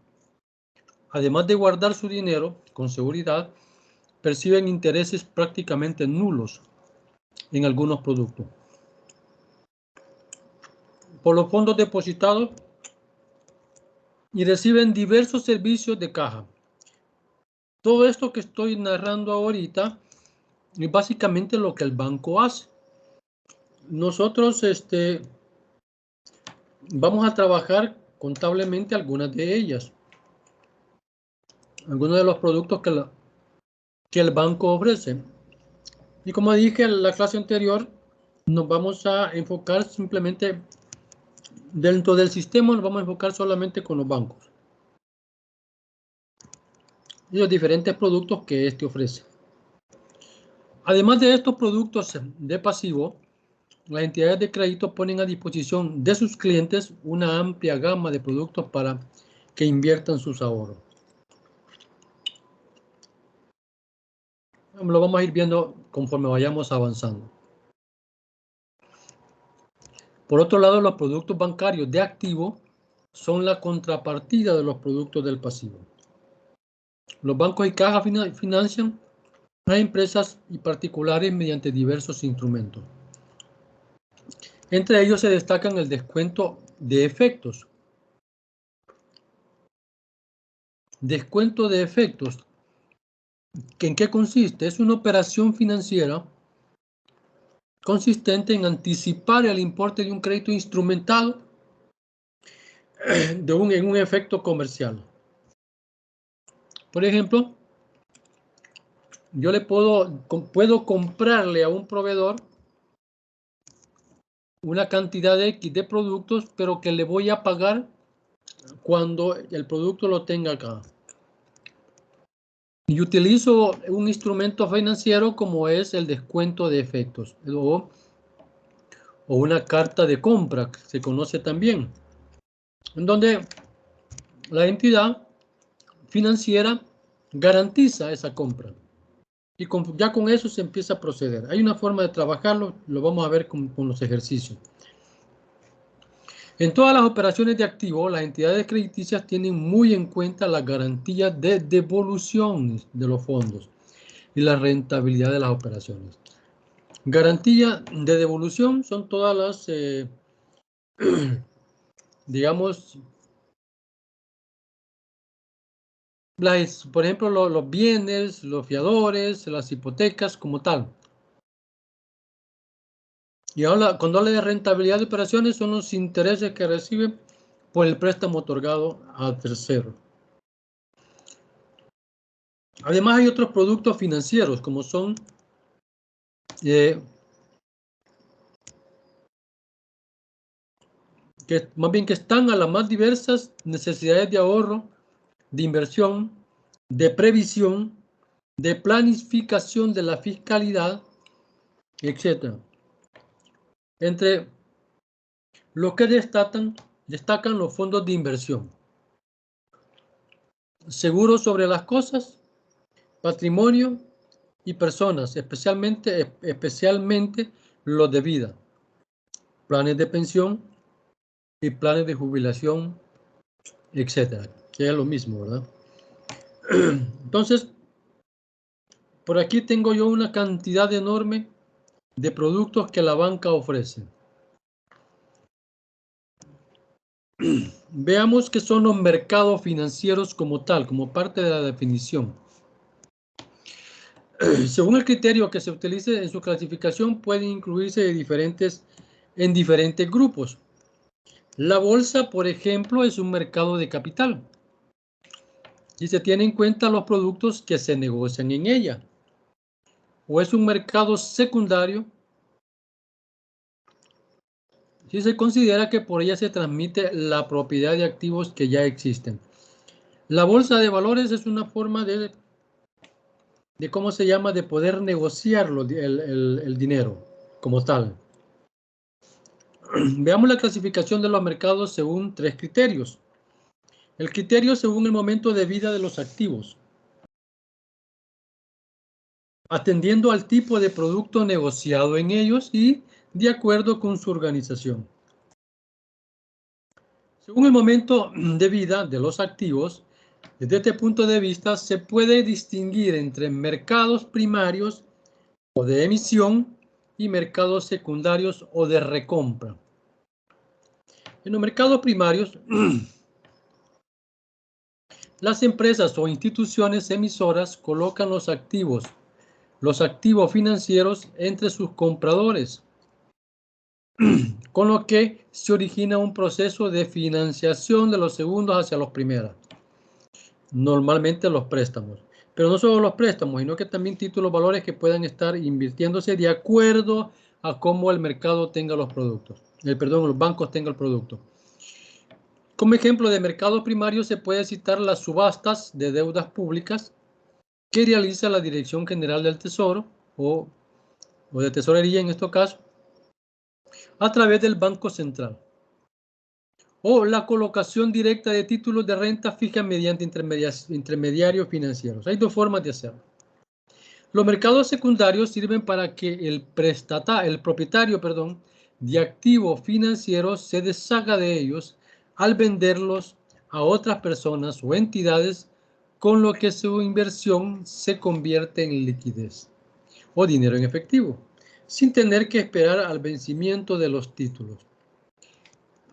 además de guardar su dinero con seguridad, perciben intereses prácticamente nulos en algunos productos. Por los fondos depositados y reciben diversos servicios de caja. Todo esto que estoy narrando ahorita es básicamente lo que el banco hace. Nosotros vamos a trabajar contablemente algunas de ellas. Algunos de los productos que el banco ofrece. Y como dije en la clase anterior, nos vamos a enfocar simplemente dentro del sistema, nos vamos a enfocar solamente con los bancos y los diferentes productos que este ofrece. Además de estos productos de pasivo, las entidades de crédito ponen a disposición de sus clientes una amplia gama de productos para que inviertan sus ahorros. Lo vamos a ir viendo conforme vayamos avanzando. Por otro lado, los productos bancarios de activo son la contrapartida de los productos del pasivo. Los bancos y cajas financian a empresas y particulares mediante diversos instrumentos. Entre ellos se destacan el descuento de efectos. Descuento de efectos, ¿en qué consiste? Es una operación financiera consistente en anticipar el importe de un crédito instrumentado en un efecto comercial. Por ejemplo, yo puedo comprarle a un proveedor una cantidad X de productos, pero que le voy a pagar cuando el producto lo tenga acá. Y utilizo un instrumento financiero como es el descuento de efectos o una carta de compra, que se conoce también, en donde la entidad financiera garantiza esa compra. Y ya con eso se empieza a proceder. Hay una forma de trabajarlo, lo vamos a ver con los ejercicios. En todas las operaciones de activo, las entidades crediticias tienen muy en cuenta la garantía de devolución de los fondos y la rentabilidad de las operaciones. Garantía de devolución son todas las, digamos, por ejemplo, los bienes, los fiadores, las hipotecas como tal. Y ahora, cuando habla de rentabilidad de operaciones, son los intereses que recibe por el préstamo otorgado a tercero. Además, hay otros productos financieros, como son que más bien que están a las más diversas necesidades de ahorro, de inversión, de previsión, de planificación de la fiscalidad, etc. Entre los que destacan los fondos de inversión, seguros sobre las cosas, patrimonio y personas, especialmente los de vida, planes de pensión y planes de jubilación, etcétera, que es lo mismo, ¿verdad? Entonces, por aquí tengo yo una cantidad enorme de productos que la banca ofrece. Veamos qué son los mercados financieros como tal, como parte de la definición. Según el criterio que se utilice en su clasificación, pueden incluirse en diferentes grupos. La bolsa, por ejemplo, es un mercado de capital y se tiene en cuenta los productos que se negocian en ella. O es un mercado secundario si se considera que por ella se transmite la propiedad de activos que ya existen. La bolsa de valores es una forma de ¿cómo se llama?, de poder negociar el dinero como tal. Veamos la clasificación de los mercados según 3 criterios. El criterio según el momento de vida de los activos, atendiendo al tipo de producto negociado en ellos y de acuerdo con su organización. Según el momento de vida de los activos, desde este punto de vista se puede distinguir entre mercados primarios o de emisión y mercados secundarios o de recompra. En los mercados primarios, las empresas o instituciones emisoras colocan los activos financieros entre sus compradores, con lo que se origina un proceso de financiación de los segundos hacia los primeros, normalmente los préstamos. Pero no solo los préstamos, sino que también títulos valores que puedan estar invirtiéndose de acuerdo a cómo el mercado tenga los productos. Los bancos tengan el producto. Como ejemplo de mercado primario se puede citar las subastas de deudas públicas que realiza la Dirección General del Tesoro o de Tesorería en este caso, a través del Banco Central. O la colocación directa de títulos de renta fija mediante intermediarios financieros. Hay 2 formas de hacerlo. Los mercados secundarios sirven para que el propietario de activos financieros se deshaga de ellos al venderlos a otras personas o entidades, con lo que su inversión se convierte en liquidez o dinero en efectivo, sin tener que esperar al vencimiento de los títulos.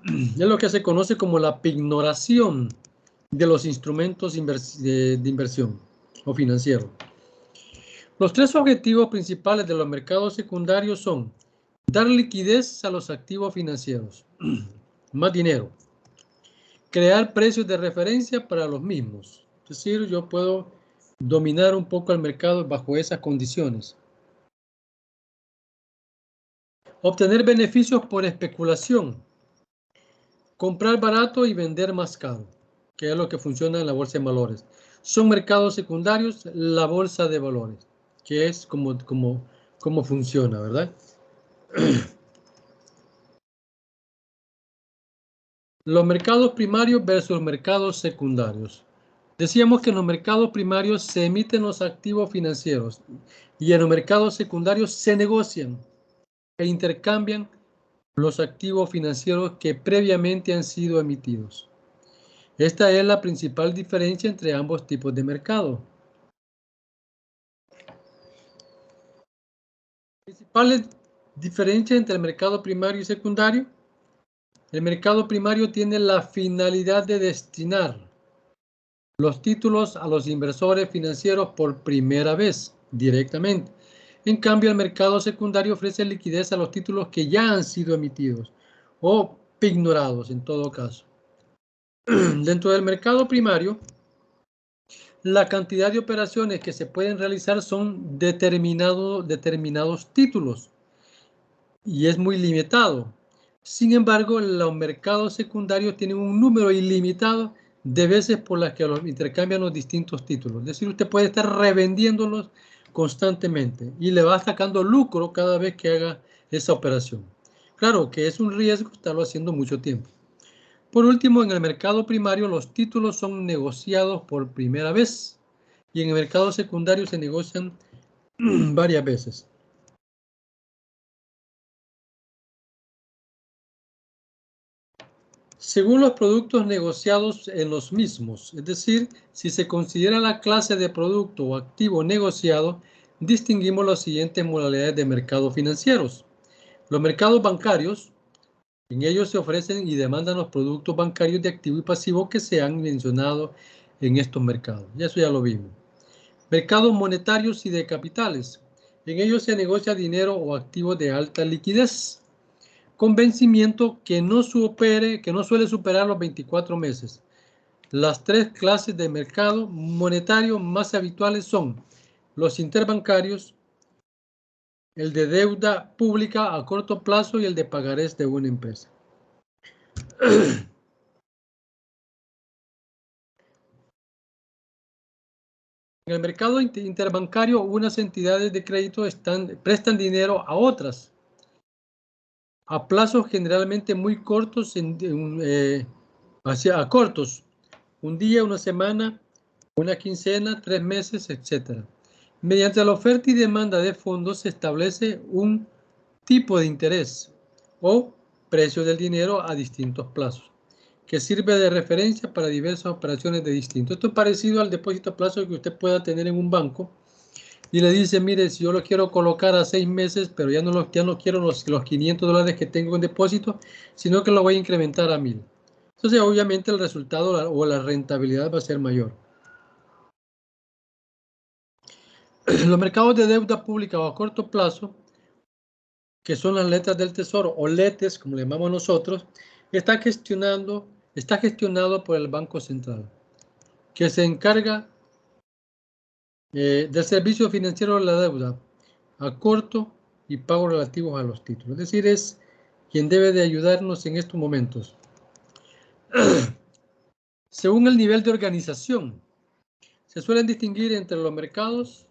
Es lo que se conoce como la pignoración de los instrumentos de inversión o financiero. Los 3 objetivos principales de los mercados secundarios son dar liquidez a los activos financieros, más dinero, crear precios de referencia para los mismos. Es decir, yo puedo dominar un poco el mercado bajo esas condiciones. Obtener beneficios por especulación. Comprar barato y vender más caro, que es lo que funciona en la bolsa de valores. Son mercados secundarios, la bolsa de valores, que es como funciona, ¿verdad? Los mercados primarios versus mercados secundarios. Decíamos que en los mercados primarios se emiten los activos financieros y en los mercados secundarios se negocian e intercambian los activos financieros que previamente han sido emitidos. Esta es la principal diferencia entre ambos tipos de mercado. Principales diferencias entre el mercado primario y secundario. El mercado primario tiene la finalidad de destinar los títulos a los inversores financieros por primera vez directamente. En cambio, el mercado secundario ofrece liquidez a los títulos que ya han sido emitidos o ignorados en todo caso. Dentro del mercado primario, la cantidad de operaciones que se pueden realizar son determinados títulos y es muy limitado. Sin embargo, los mercados secundarios tienen un número ilimitado de veces por las que los intercambian los distintos títulos. Es decir, usted puede estar revendiéndolos constantemente y le va sacando lucro cada vez que haga esa operación. Claro que es un riesgo estarlo haciendo mucho tiempo. Por último, en el mercado primario los títulos son negociados por primera vez y en el mercado secundario se negocian varias veces. Según los productos negociados en los mismos, es decir, si se considera la clase de producto o activo negociado, distinguimos las siguientes modalidades de mercados financieros. Los mercados bancarios, en ellos se ofrecen y demandan los productos bancarios de activo y pasivo que se han mencionado en estos mercados. Y eso ya lo vimos. Mercados monetarios y de capitales. En ellos se negocia dinero o activos de alta liquidez, con vencimiento que no suele superar los 24 meses. Las tres clases de mercado monetario más habituales son los interbancarios, el de deuda pública a corto plazo y el de pagarés de una empresa. En el mercado interbancario, unas entidades de crédito prestan dinero a otras a plazos generalmente muy cortos, a cortos, un día, una semana, una quincena, 3 meses, etc. Mediante la oferta y demanda de fondos se establece un tipo de interés o precio del dinero a distintos plazos, que sirve de referencia para diversas operaciones de distinto. Esto es parecido al depósito a plazo que usted pueda tener en un banco y le dice, mire, si yo lo quiero colocar a 6 meses, pero ya no quiero los $500 que tengo en depósito, sino que lo voy a incrementar a 1000. Entonces, obviamente, el resultado o la rentabilidad va a ser mayor. Los mercados de deuda pública o a corto plazo, que son las letras del tesoro o letes, como le llamamos nosotros, está gestionado por el Banco Central, que se encarga del servicio financiero de la deuda a corto y pagos relativos a los títulos. Es decir, es quien debe de ayudarnos en estos momentos. Según el nivel de organización, se suelen distinguir entre los mercados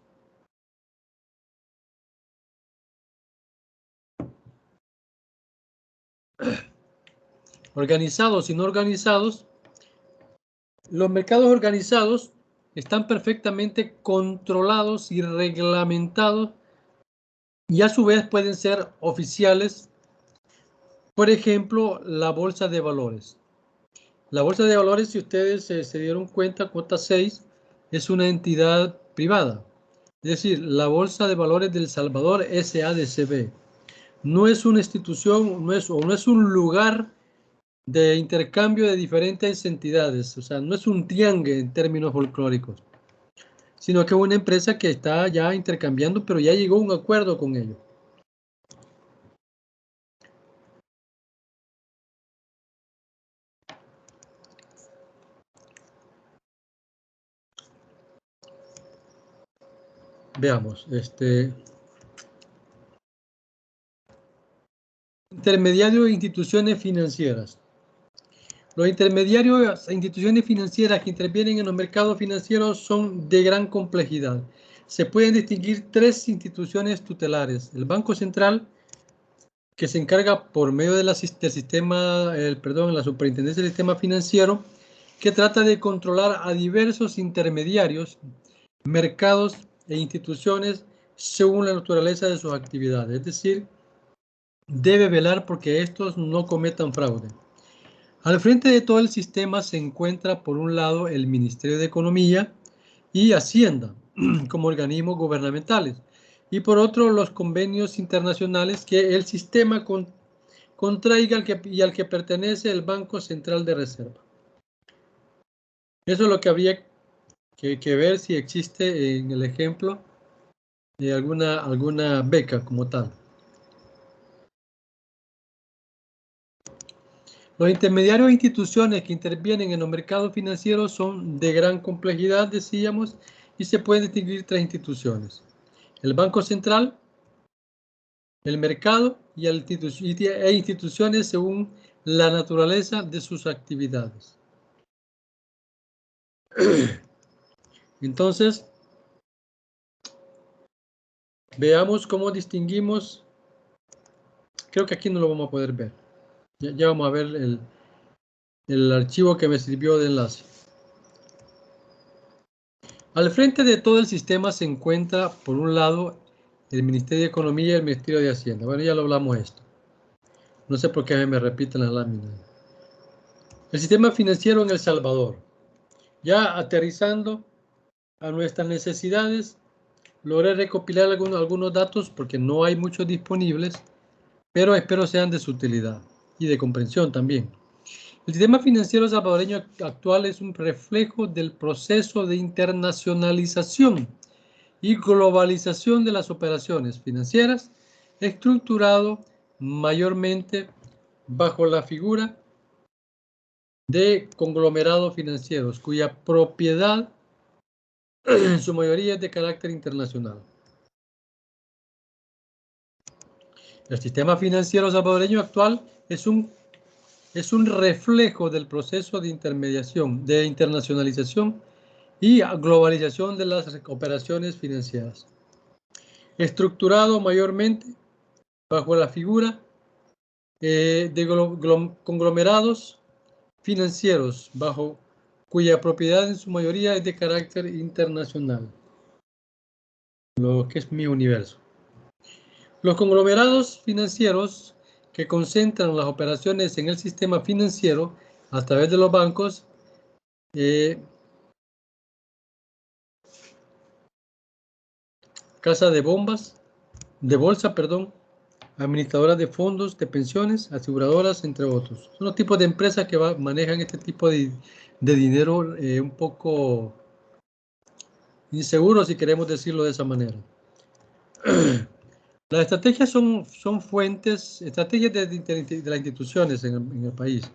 organizados y no organizados. Los mercados organizados están perfectamente controlados y reglamentados y a su vez pueden ser oficiales. Por ejemplo, la bolsa de valores. La bolsa de valores, si ustedes se dieron cuenta, cuota 6 es una entidad privada. Es decir, la Bolsa de Valores del Salvador SADCB. No es una institución, no es un lugar de intercambio de diferentes entidades. O sea, no es un tiangue en términos folclóricos, sino que es una empresa que está ya intercambiando, pero ya llegó a un acuerdo con ellos. Veamos, Intermediarios e instituciones financieras. Los intermediarios e instituciones financieras que intervienen en los mercados financieros son de gran complejidad. Se pueden distinguir tres instituciones tutelares: el Banco Central, que se encarga por medio de la Superintendencia del Sistema Financiero, que trata de controlar a diversos intermediarios, mercados e instituciones según la naturaleza de sus actividades. Es decir, debe velar porque estos no cometan fraude. Al frente de todo el sistema se encuentra, por un lado, el Ministerio de Economía y Hacienda como organismos gubernamentales, y por otro, los convenios internacionales que el sistema contraiga y al que pertenece el Banco Central de Reserva. Eso es lo que habría que ver si existe en el ejemplo de alguna beca como tal. Los intermediarios e instituciones que intervienen en los mercados financieros son de gran complejidad, decíamos, y se pueden distinguir tres instituciones: el Banco Central, el mercado y instituciones según la naturaleza de sus actividades. Entonces, veamos cómo distinguimos. Creo que aquí no lo vamos a poder ver. Ya vamos a ver el archivo que me sirvió de enlace. Al frente de todo el sistema se encuentra, por un lado, el Ministerio de Economía y el Ministerio de Hacienda. Bueno, ya lo hablamos esto. No sé por qué me repiten las láminas. El sistema financiero en El Salvador. Ya aterrizando a nuestras necesidades, logré recopilar algunos datos porque no hay muchos disponibles, pero espero sean de su utilidad y de comprensión también. El sistema financiero salvadoreño actual es un reflejo del proceso de internacionalización y globalización de las operaciones financieras, estructurado mayormente bajo la figura de conglomerados financieros, cuya propiedad en su mayoría es de carácter internacional. El sistema financiero salvadoreño actual es un reflejo del proceso de intermediación, de internacionalización y globalización de las operaciones financieras, estructurado mayormente bajo la figura de conglomerados financieros, cuya propiedad en su mayoría es de carácter internacional, lo que es mi universo. Los conglomerados financieros que concentran las operaciones en el sistema financiero a través de los bancos, casa de bolsa, administradoras de fondos de pensiones, aseguradoras, entre otros. Son los tipos de empresas que manejan este tipo de dinero un poco inseguro, si queremos decirlo de esa manera. Las estrategias son estrategias de las instituciones en el país.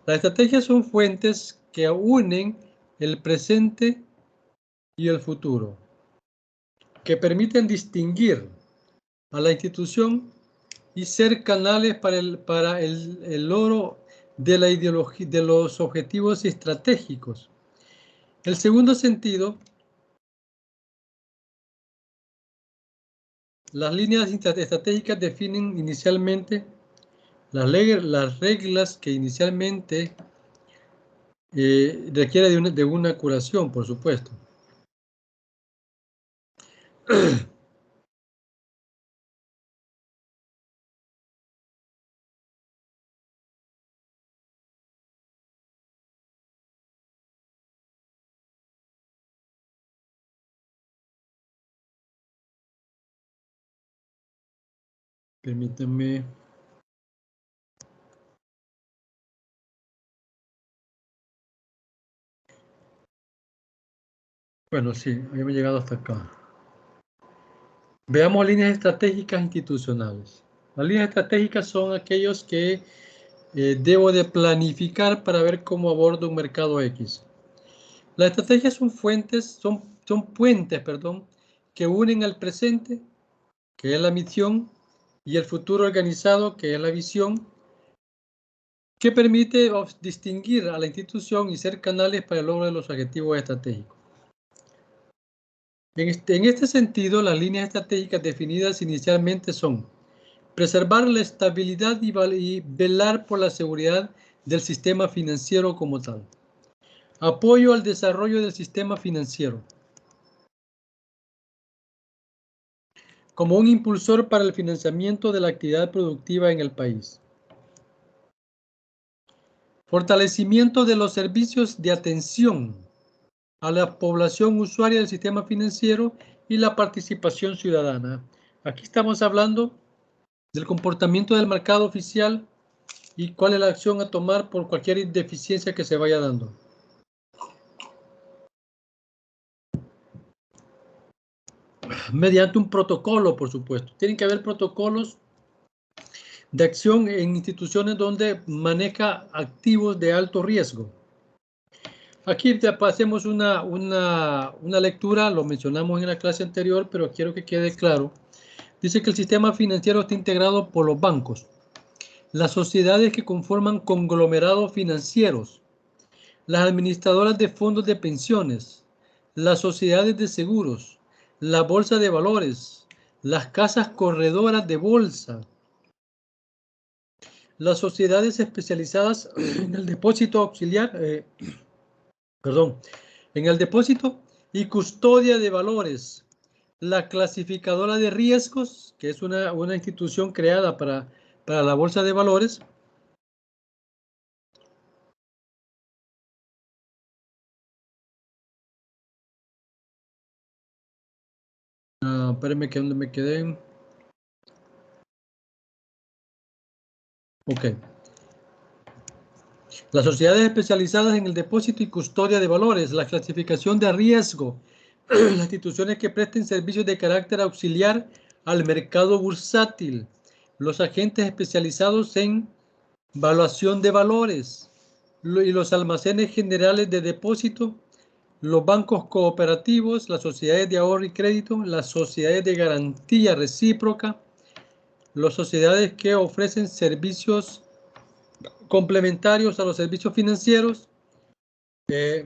Las estrategias son fuentes que unen el presente y el futuro, que permiten distinguir a la institución y ser canales para el logro de la ideología, de los objetivos estratégicos. El segundo sentido, las líneas estratégicas definen inicialmente las reglas que inicialmente requiere de una curación, por supuesto. Permítanme. Bueno, sí, habíamos llegado hasta acá. Veamos líneas estratégicas institucionales. Las líneas estratégicas son aquellos que debo de planificar para ver cómo abordo un mercado X. Las estrategias son puentes, que unen al presente, que es la misión, y el futuro organizado, que es la visión, que permite distinguir a la institución y ser canales para el logro de los objetivos estratégicos. En este sentido, las líneas estratégicas definidas inicialmente son preservar la estabilidad y velar por la seguridad del sistema financiero como tal. Apoyo al desarrollo del sistema financiero como un impulsor para el financiamiento de la actividad productiva en el país. Fortalecimiento de los servicios de atención a la población usuaria del sistema financiero y la participación ciudadana. Aquí estamos hablando del comportamiento del mercado oficial y cuál es la acción a tomar por cualquier deficiencia que se vaya dando. Mediante un protocolo, por supuesto. Tienen que haber protocolos de acción en instituciones donde maneja activos de alto riesgo. Aquí hacemos una lectura, lo mencionamos en la clase anterior, pero quiero que quede claro. Dice que el sistema financiero está integrado por los bancos, las sociedades que conforman conglomerados financieros, las administradoras de fondos de pensiones, las sociedades de seguros, la bolsa de valores, las casas corredoras de bolsa, las sociedades especializadas en el depósito auxiliar, en el depósito y custodia de valores, la clasificadora de riesgos, que es una institución creada para la bolsa de valores, espérenme que donde me quedé. Ok. Las sociedades especializadas en el depósito y custodia de valores, la clasificación de riesgo, las instituciones que presten servicios de carácter auxiliar al mercado bursátil, los agentes especializados en valuación de valores y los almacenes generales de depósito, los bancos cooperativos, las sociedades de ahorro y crédito, las sociedades de garantía recíproca, las sociedades que ofrecen servicios complementarios a los servicios financieros, las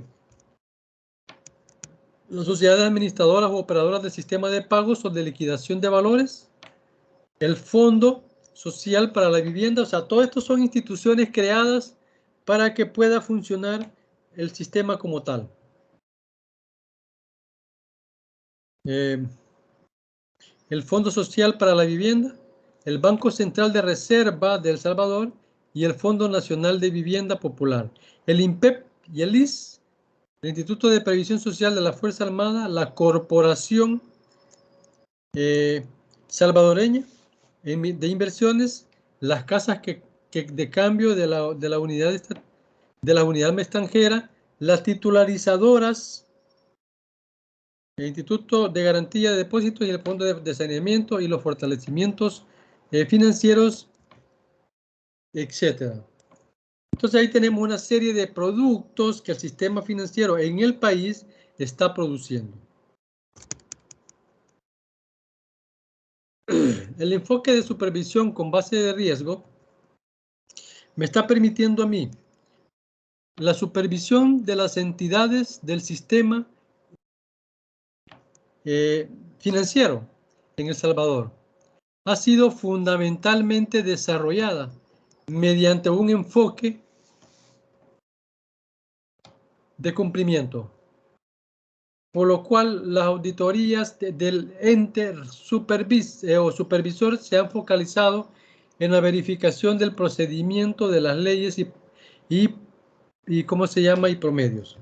sociedades administradoras o operadoras del sistema de pagos o de liquidación de valores, el Fondo Social para la Vivienda, o sea, todo esto son instituciones creadas para que pueda funcionar el sistema como tal. El Fondo Social para la Vivienda, el Banco Central de Reserva de El Salvador y el Fondo Nacional de Vivienda Popular, el INPEP y el IS, el Instituto de Previsión Social de la Fuerza Armada, la Corporación Salvadoreña de Inversiones, las casas de cambio de la unidad extranjera, las titularizadoras, el Instituto de Garantía de Depósitos y el Fondo de Saneamiento y los fortalecimientos financieros, etc. Entonces ahí tenemos una serie de productos que el sistema financiero en el país está produciendo. El enfoque de supervisión con base de riesgo me está permitiendo a mí la supervisión de las entidades del sistema financiero en El Salvador. Ha sido fundamentalmente desarrollada mediante un enfoque de cumplimiento, por lo cual las auditorías del ente supervisor se han focalizado en la verificación del procedimiento de las leyes y ¿cómo se llama? Y promedios.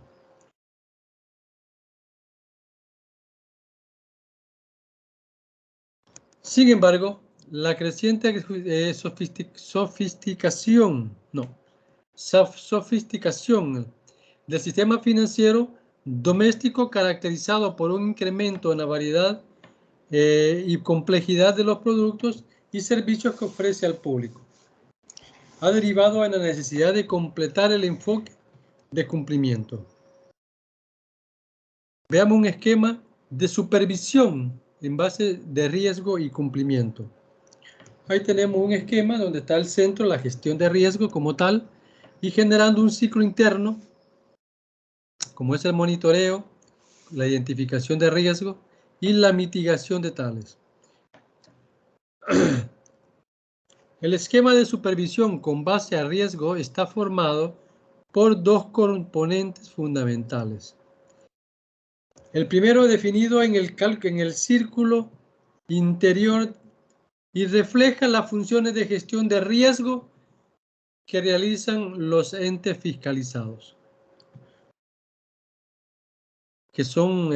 Sin embargo, la creciente sofisticación del sistema financiero doméstico, caracterizado por un incremento en la variedad y complejidad de los productos y servicios que ofrece al público, ha derivado en la necesidad de completar el enfoque de cumplimiento. Veamos un esquema de supervisión en base de riesgo y cumplimiento. Ahí tenemos un esquema donde está el centro, la gestión de riesgo como tal, y generando un ciclo interno, como es el monitoreo, la identificación de riesgo y la mitigación de tales. El esquema de supervisión con base a riesgo está formado por dos componentes fundamentales. El primero definido en el círculo interior y refleja las funciones de gestión de riesgo que realizan los entes fiscalizados, que son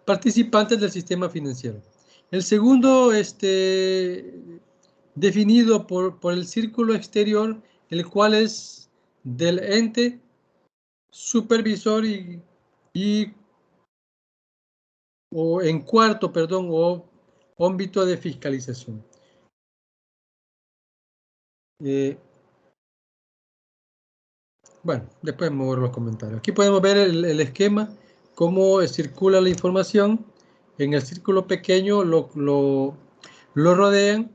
participantes del sistema financiero. El segundo, definido por el círculo exterior, el cual es del ente supervisor o en cuarto, perdón, o ámbito de fiscalización. Bueno, después me borro los comentarios. Aquí podemos ver el esquema, cómo circula la información. En el círculo pequeño lo rodean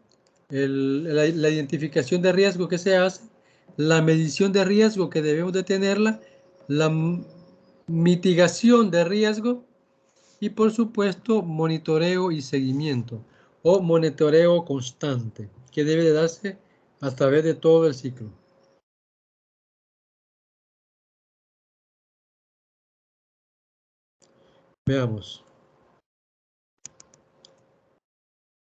la identificación de riesgo que se hace, la medición de riesgo que debemos de tenerla, la mitigación de riesgo y por supuesto monitoreo y seguimiento o monitoreo constante que debe de darse a través de todo el ciclo. Veamos.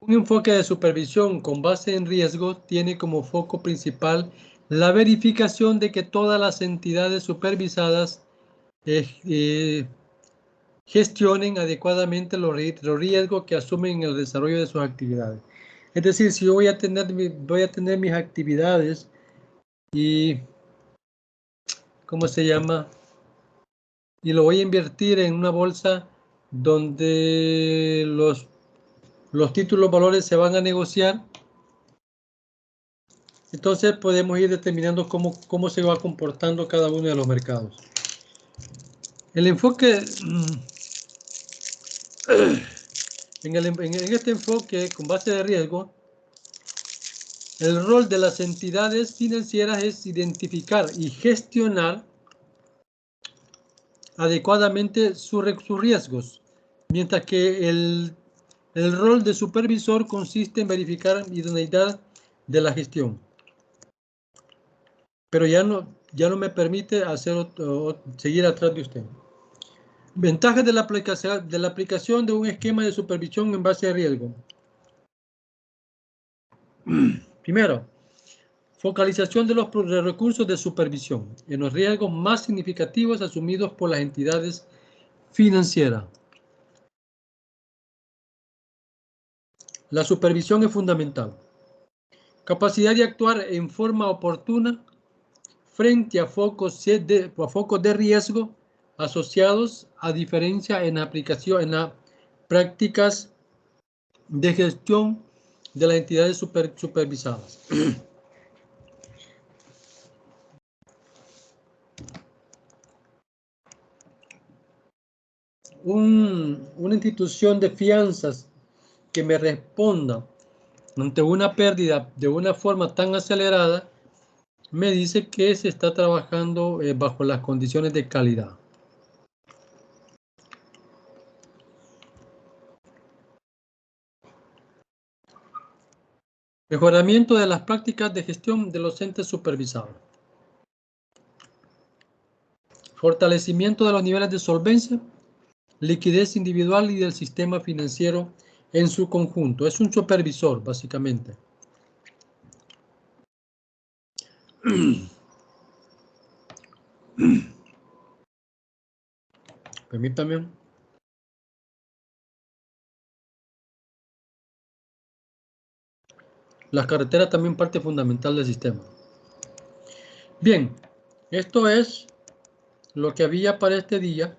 Un enfoque de supervisión con base en riesgo tiene como foco principal la verificación de que todas las entidades supervisadas gestionen adecuadamente los riesgos que asumen en el desarrollo de sus actividades. Es decir, si yo voy a tener mis actividades y, ¿cómo se llama? Y lo voy a invertir en una bolsa donde los títulos valores se van a negociar. Entonces podemos ir determinando cómo se va comportando cada uno de los mercados. El enfoque, en este enfoque con base de riesgo, el rol de las entidades financieras es identificar y gestionar adecuadamente sus riesgos, mientras que el rol de supervisor consiste en verificar idoneidad de la gestión. Pero ya no me permite seguir atrás de usted. Ventajas de la aplicación de un esquema de supervisión en base a riesgo. Primero, focalización de los recursos de supervisión en los riesgos más significativos asumidos por las entidades financieras. La supervisión es fundamental. Capacidad de actuar en forma oportuna frente a focos de riesgo asociados a diferencia en las prácticas de gestión de las entidades supervisadas. Una institución de fianzas que me responda ante una pérdida de una forma tan acelerada, me dice que se está trabajando bajo las condiciones de calidad. Mejoramiento de las prácticas de gestión de los entes supervisados. Fortalecimiento de los niveles de solvencia, liquidez individual y del sistema financiero en su conjunto. Es un supervisor, básicamente. Permítame. Las carreteras también parte fundamental del sistema. Bien, esto es lo que había para este día.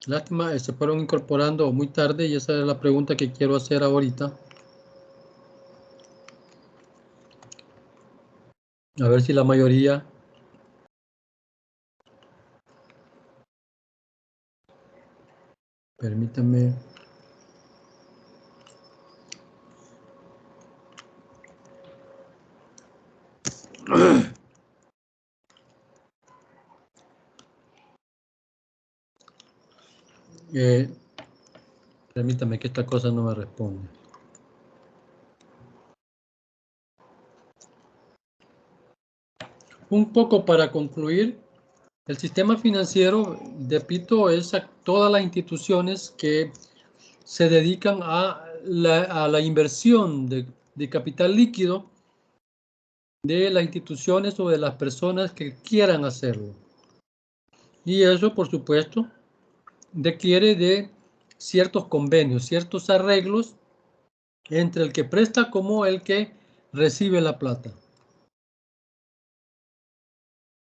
Lástima, se fueron incorporando muy tarde y esa es la pregunta que quiero hacer ahorita. A ver si la mayoría. Permítanme. Permítame que esta cosa no me responde. Un poco para concluir, el sistema financiero, repito, es a todas las instituciones que se dedican a la inversión de capital líquido de las instituciones o de las personas que quieran hacerlo. Y eso, por supuesto, requiere de ciertos convenios, ciertos arreglos entre el que presta como el que recibe la plata.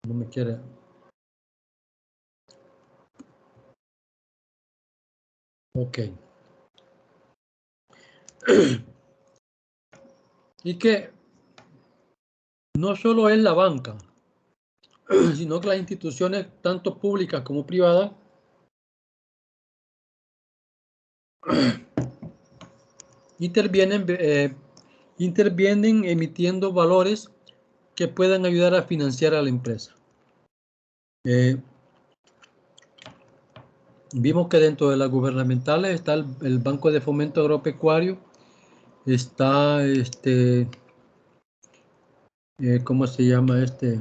No me quiere. Ok. Y que no solo es la banca, sino que las instituciones, tanto públicas como privadas, intervienen emitiendo valores que puedan ayudar a financiar a la empresa. Vimos que dentro de las gubernamentales está el Banco de Fomento Agropecuario, está ¿cómo se llama este?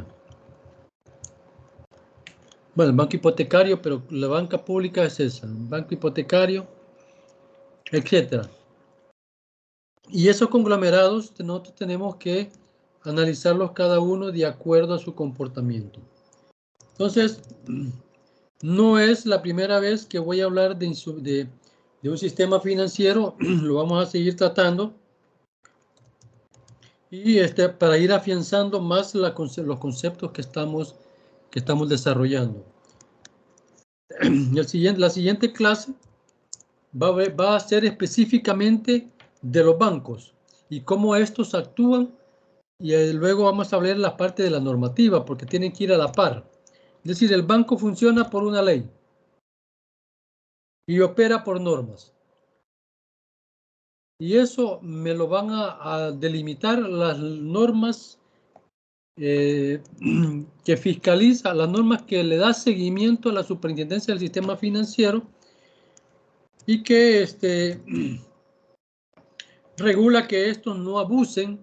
Bueno, el banco hipotecario, pero la banca pública es esa, el banco hipotecario, etcétera. Y esos conglomerados nosotros tenemos que analizarlos cada uno de acuerdo a su comportamiento. Entonces, no es la primera vez que voy a hablar de un sistema financiero, lo vamos a seguir tratando. Y para ir afianzando más los conceptos que estamos desarrollando. La siguiente clase va a ser específicamente de los bancos y cómo estos actúan, y luego vamos a hablar la parte de la normativa, porque tienen que ir a la par. Es decir, el banco funciona por una ley y opera por normas. Y eso me lo van a delimitar las normas que fiscaliza, las normas que le da seguimiento a la superintendencia del sistema financiero y que regula que estos no abusen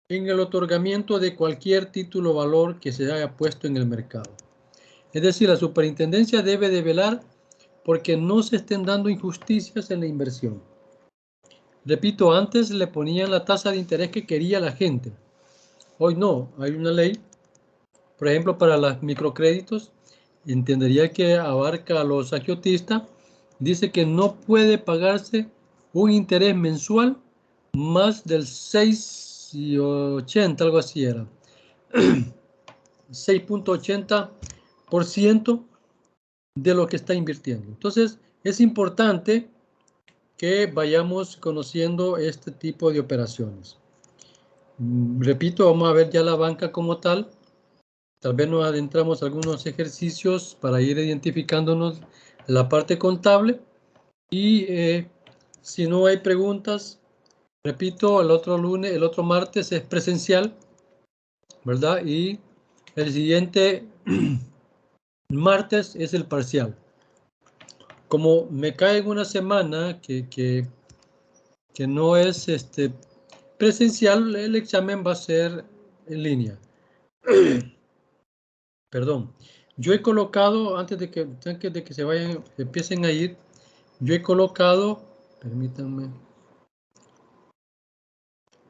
en el otorgamiento de cualquier título o valor que se haya puesto en el mercado. Es decir, la superintendencia debe de velar porque no se estén dando injusticias en la inversión. Repito, antes le ponían la tasa de interés que quería la gente. Hoy no, hay una ley, por ejemplo, para los microcréditos, entendería que abarca a los agiotistas, dice que no puede pagarse un interés mensual más del 6,80, algo así era. 6,80% de lo que está invirtiendo. Entonces, es importante que vayamos conociendo este tipo de operaciones. Repito, vamos a ver ya la banca como tal. Tal vez nos adentramos a algunos ejercicios para ir identificándonos la parte contable. Y si no hay preguntas, repito, el otro martes es presencial, ¿verdad? Y el siguiente martes es el parcial. Como me cae en una semana que no es presencial, el examen va a ser en línea. Perdón. Yo he colocado, antes de que se vayan, empiecen a ir, yo he colocado, permítanme,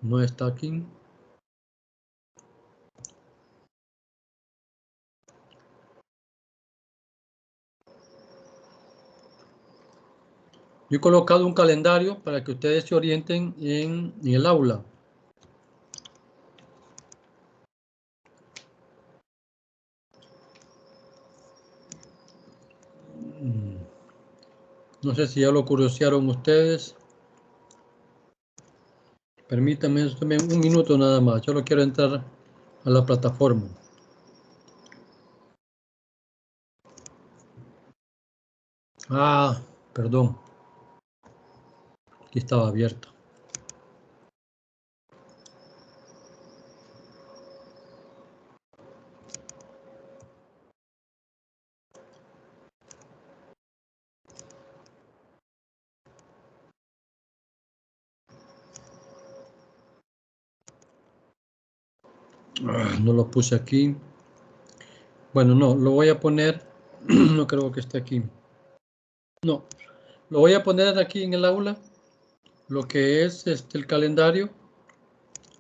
no está aquí. Yo he colocado un calendario para que ustedes se orienten en el aula. No sé si ya lo curiosearon ustedes. Permítanme un minuto nada más. Yo lo quiero entrar a la plataforma. Ah, perdón. Aquí estaba abierto. No lo puse aquí. Bueno, no, lo voy a poner. No creo que esté aquí. No, lo voy a poner aquí en el aula. Lo que es el calendario.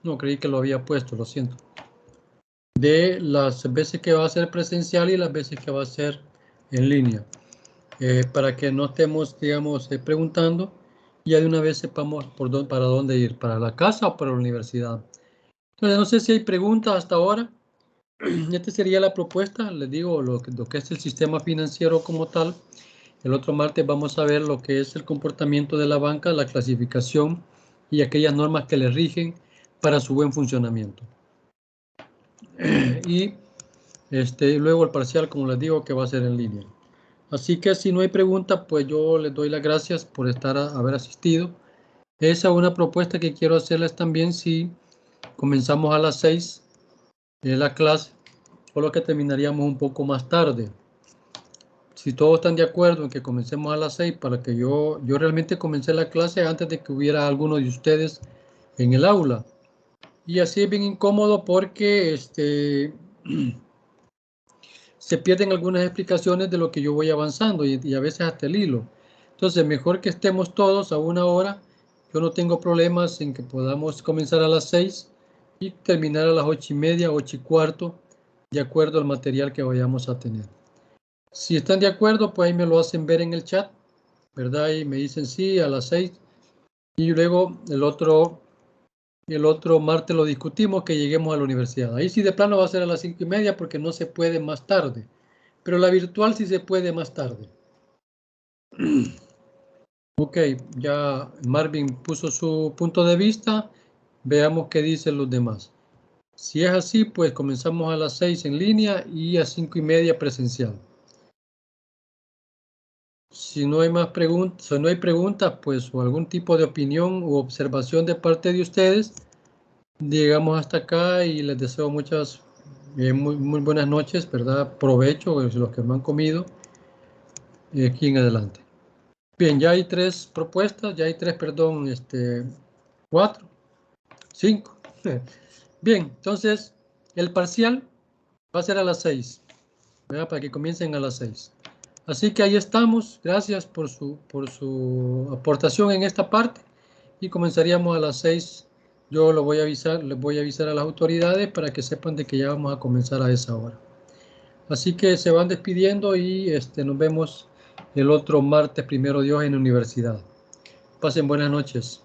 No, creí que lo había puesto, lo siento. De las veces que va a ser presencial y las veces que va a ser en línea. Para que no estemos, digamos, preguntando. Y ya de una vez sepamos para dónde ir, para la casa o para la universidad. Entonces, no sé si hay preguntas hasta ahora. Esta sería la propuesta, les digo, lo que es el sistema financiero como tal. El otro martes vamos a ver lo que es el comportamiento de la banca, la clasificación y aquellas normas que le rigen para su buen funcionamiento. Y luego el parcial, como les digo, que va a ser en línea. Así que si no hay pregunta, pues yo les doy las gracias por haber asistido. Esa es una propuesta que quiero hacerles también si comenzamos a las 6 en la clase, solo que terminaríamos un poco más tarde. Si todos están de acuerdo en que comencemos a las 6 para que yo realmente comencé la clase antes de que hubiera alguno de ustedes en el aula. Y así es bien incómodo porque se pierden algunas explicaciones de lo que yo voy avanzando y a veces hasta el hilo. Entonces, mejor que estemos todos a una hora. Yo no tengo problemas en que podamos comenzar a las 6 y terminar a las 8:30, 8:15, de acuerdo al material que vayamos a tener. Si están de acuerdo, pues ahí me lo hacen ver en el chat, ¿verdad? Y me dicen sí, a las 6. Y luego el otro martes lo discutimos, que lleguemos a la universidad. Ahí sí de plano va a ser a las 5:30 porque no se puede más tarde. Pero la virtual sí se puede más tarde. Ok, ya Marvin puso su punto de vista. Veamos qué dicen los demás. Si es así, pues comenzamos a las 6 en línea y a 5:30 presencial. Si no hay más preguntas, si no hay preguntas, pues, o algún tipo de opinión u observación de parte de ustedes, llegamos hasta acá y les deseo muchas, muy buenas noches, ¿verdad? Provecho, los que no han comido, aquí en adelante. Bien, ya hay tres propuestas, ya hay tres, perdón, 4, 5. Bien, entonces, el parcial va a ser a las 6, ¿verdad? Para que comiencen a las 6. Así que ahí estamos. Gracias por su aportación en esta parte. Y comenzaríamos a las 6. Yo les voy a avisar a las autoridades para que sepan de que ya vamos a comenzar a esa hora. Así que se van despidiendo y nos vemos el otro martes, primero Dios, en la universidad. Pasen buenas noches.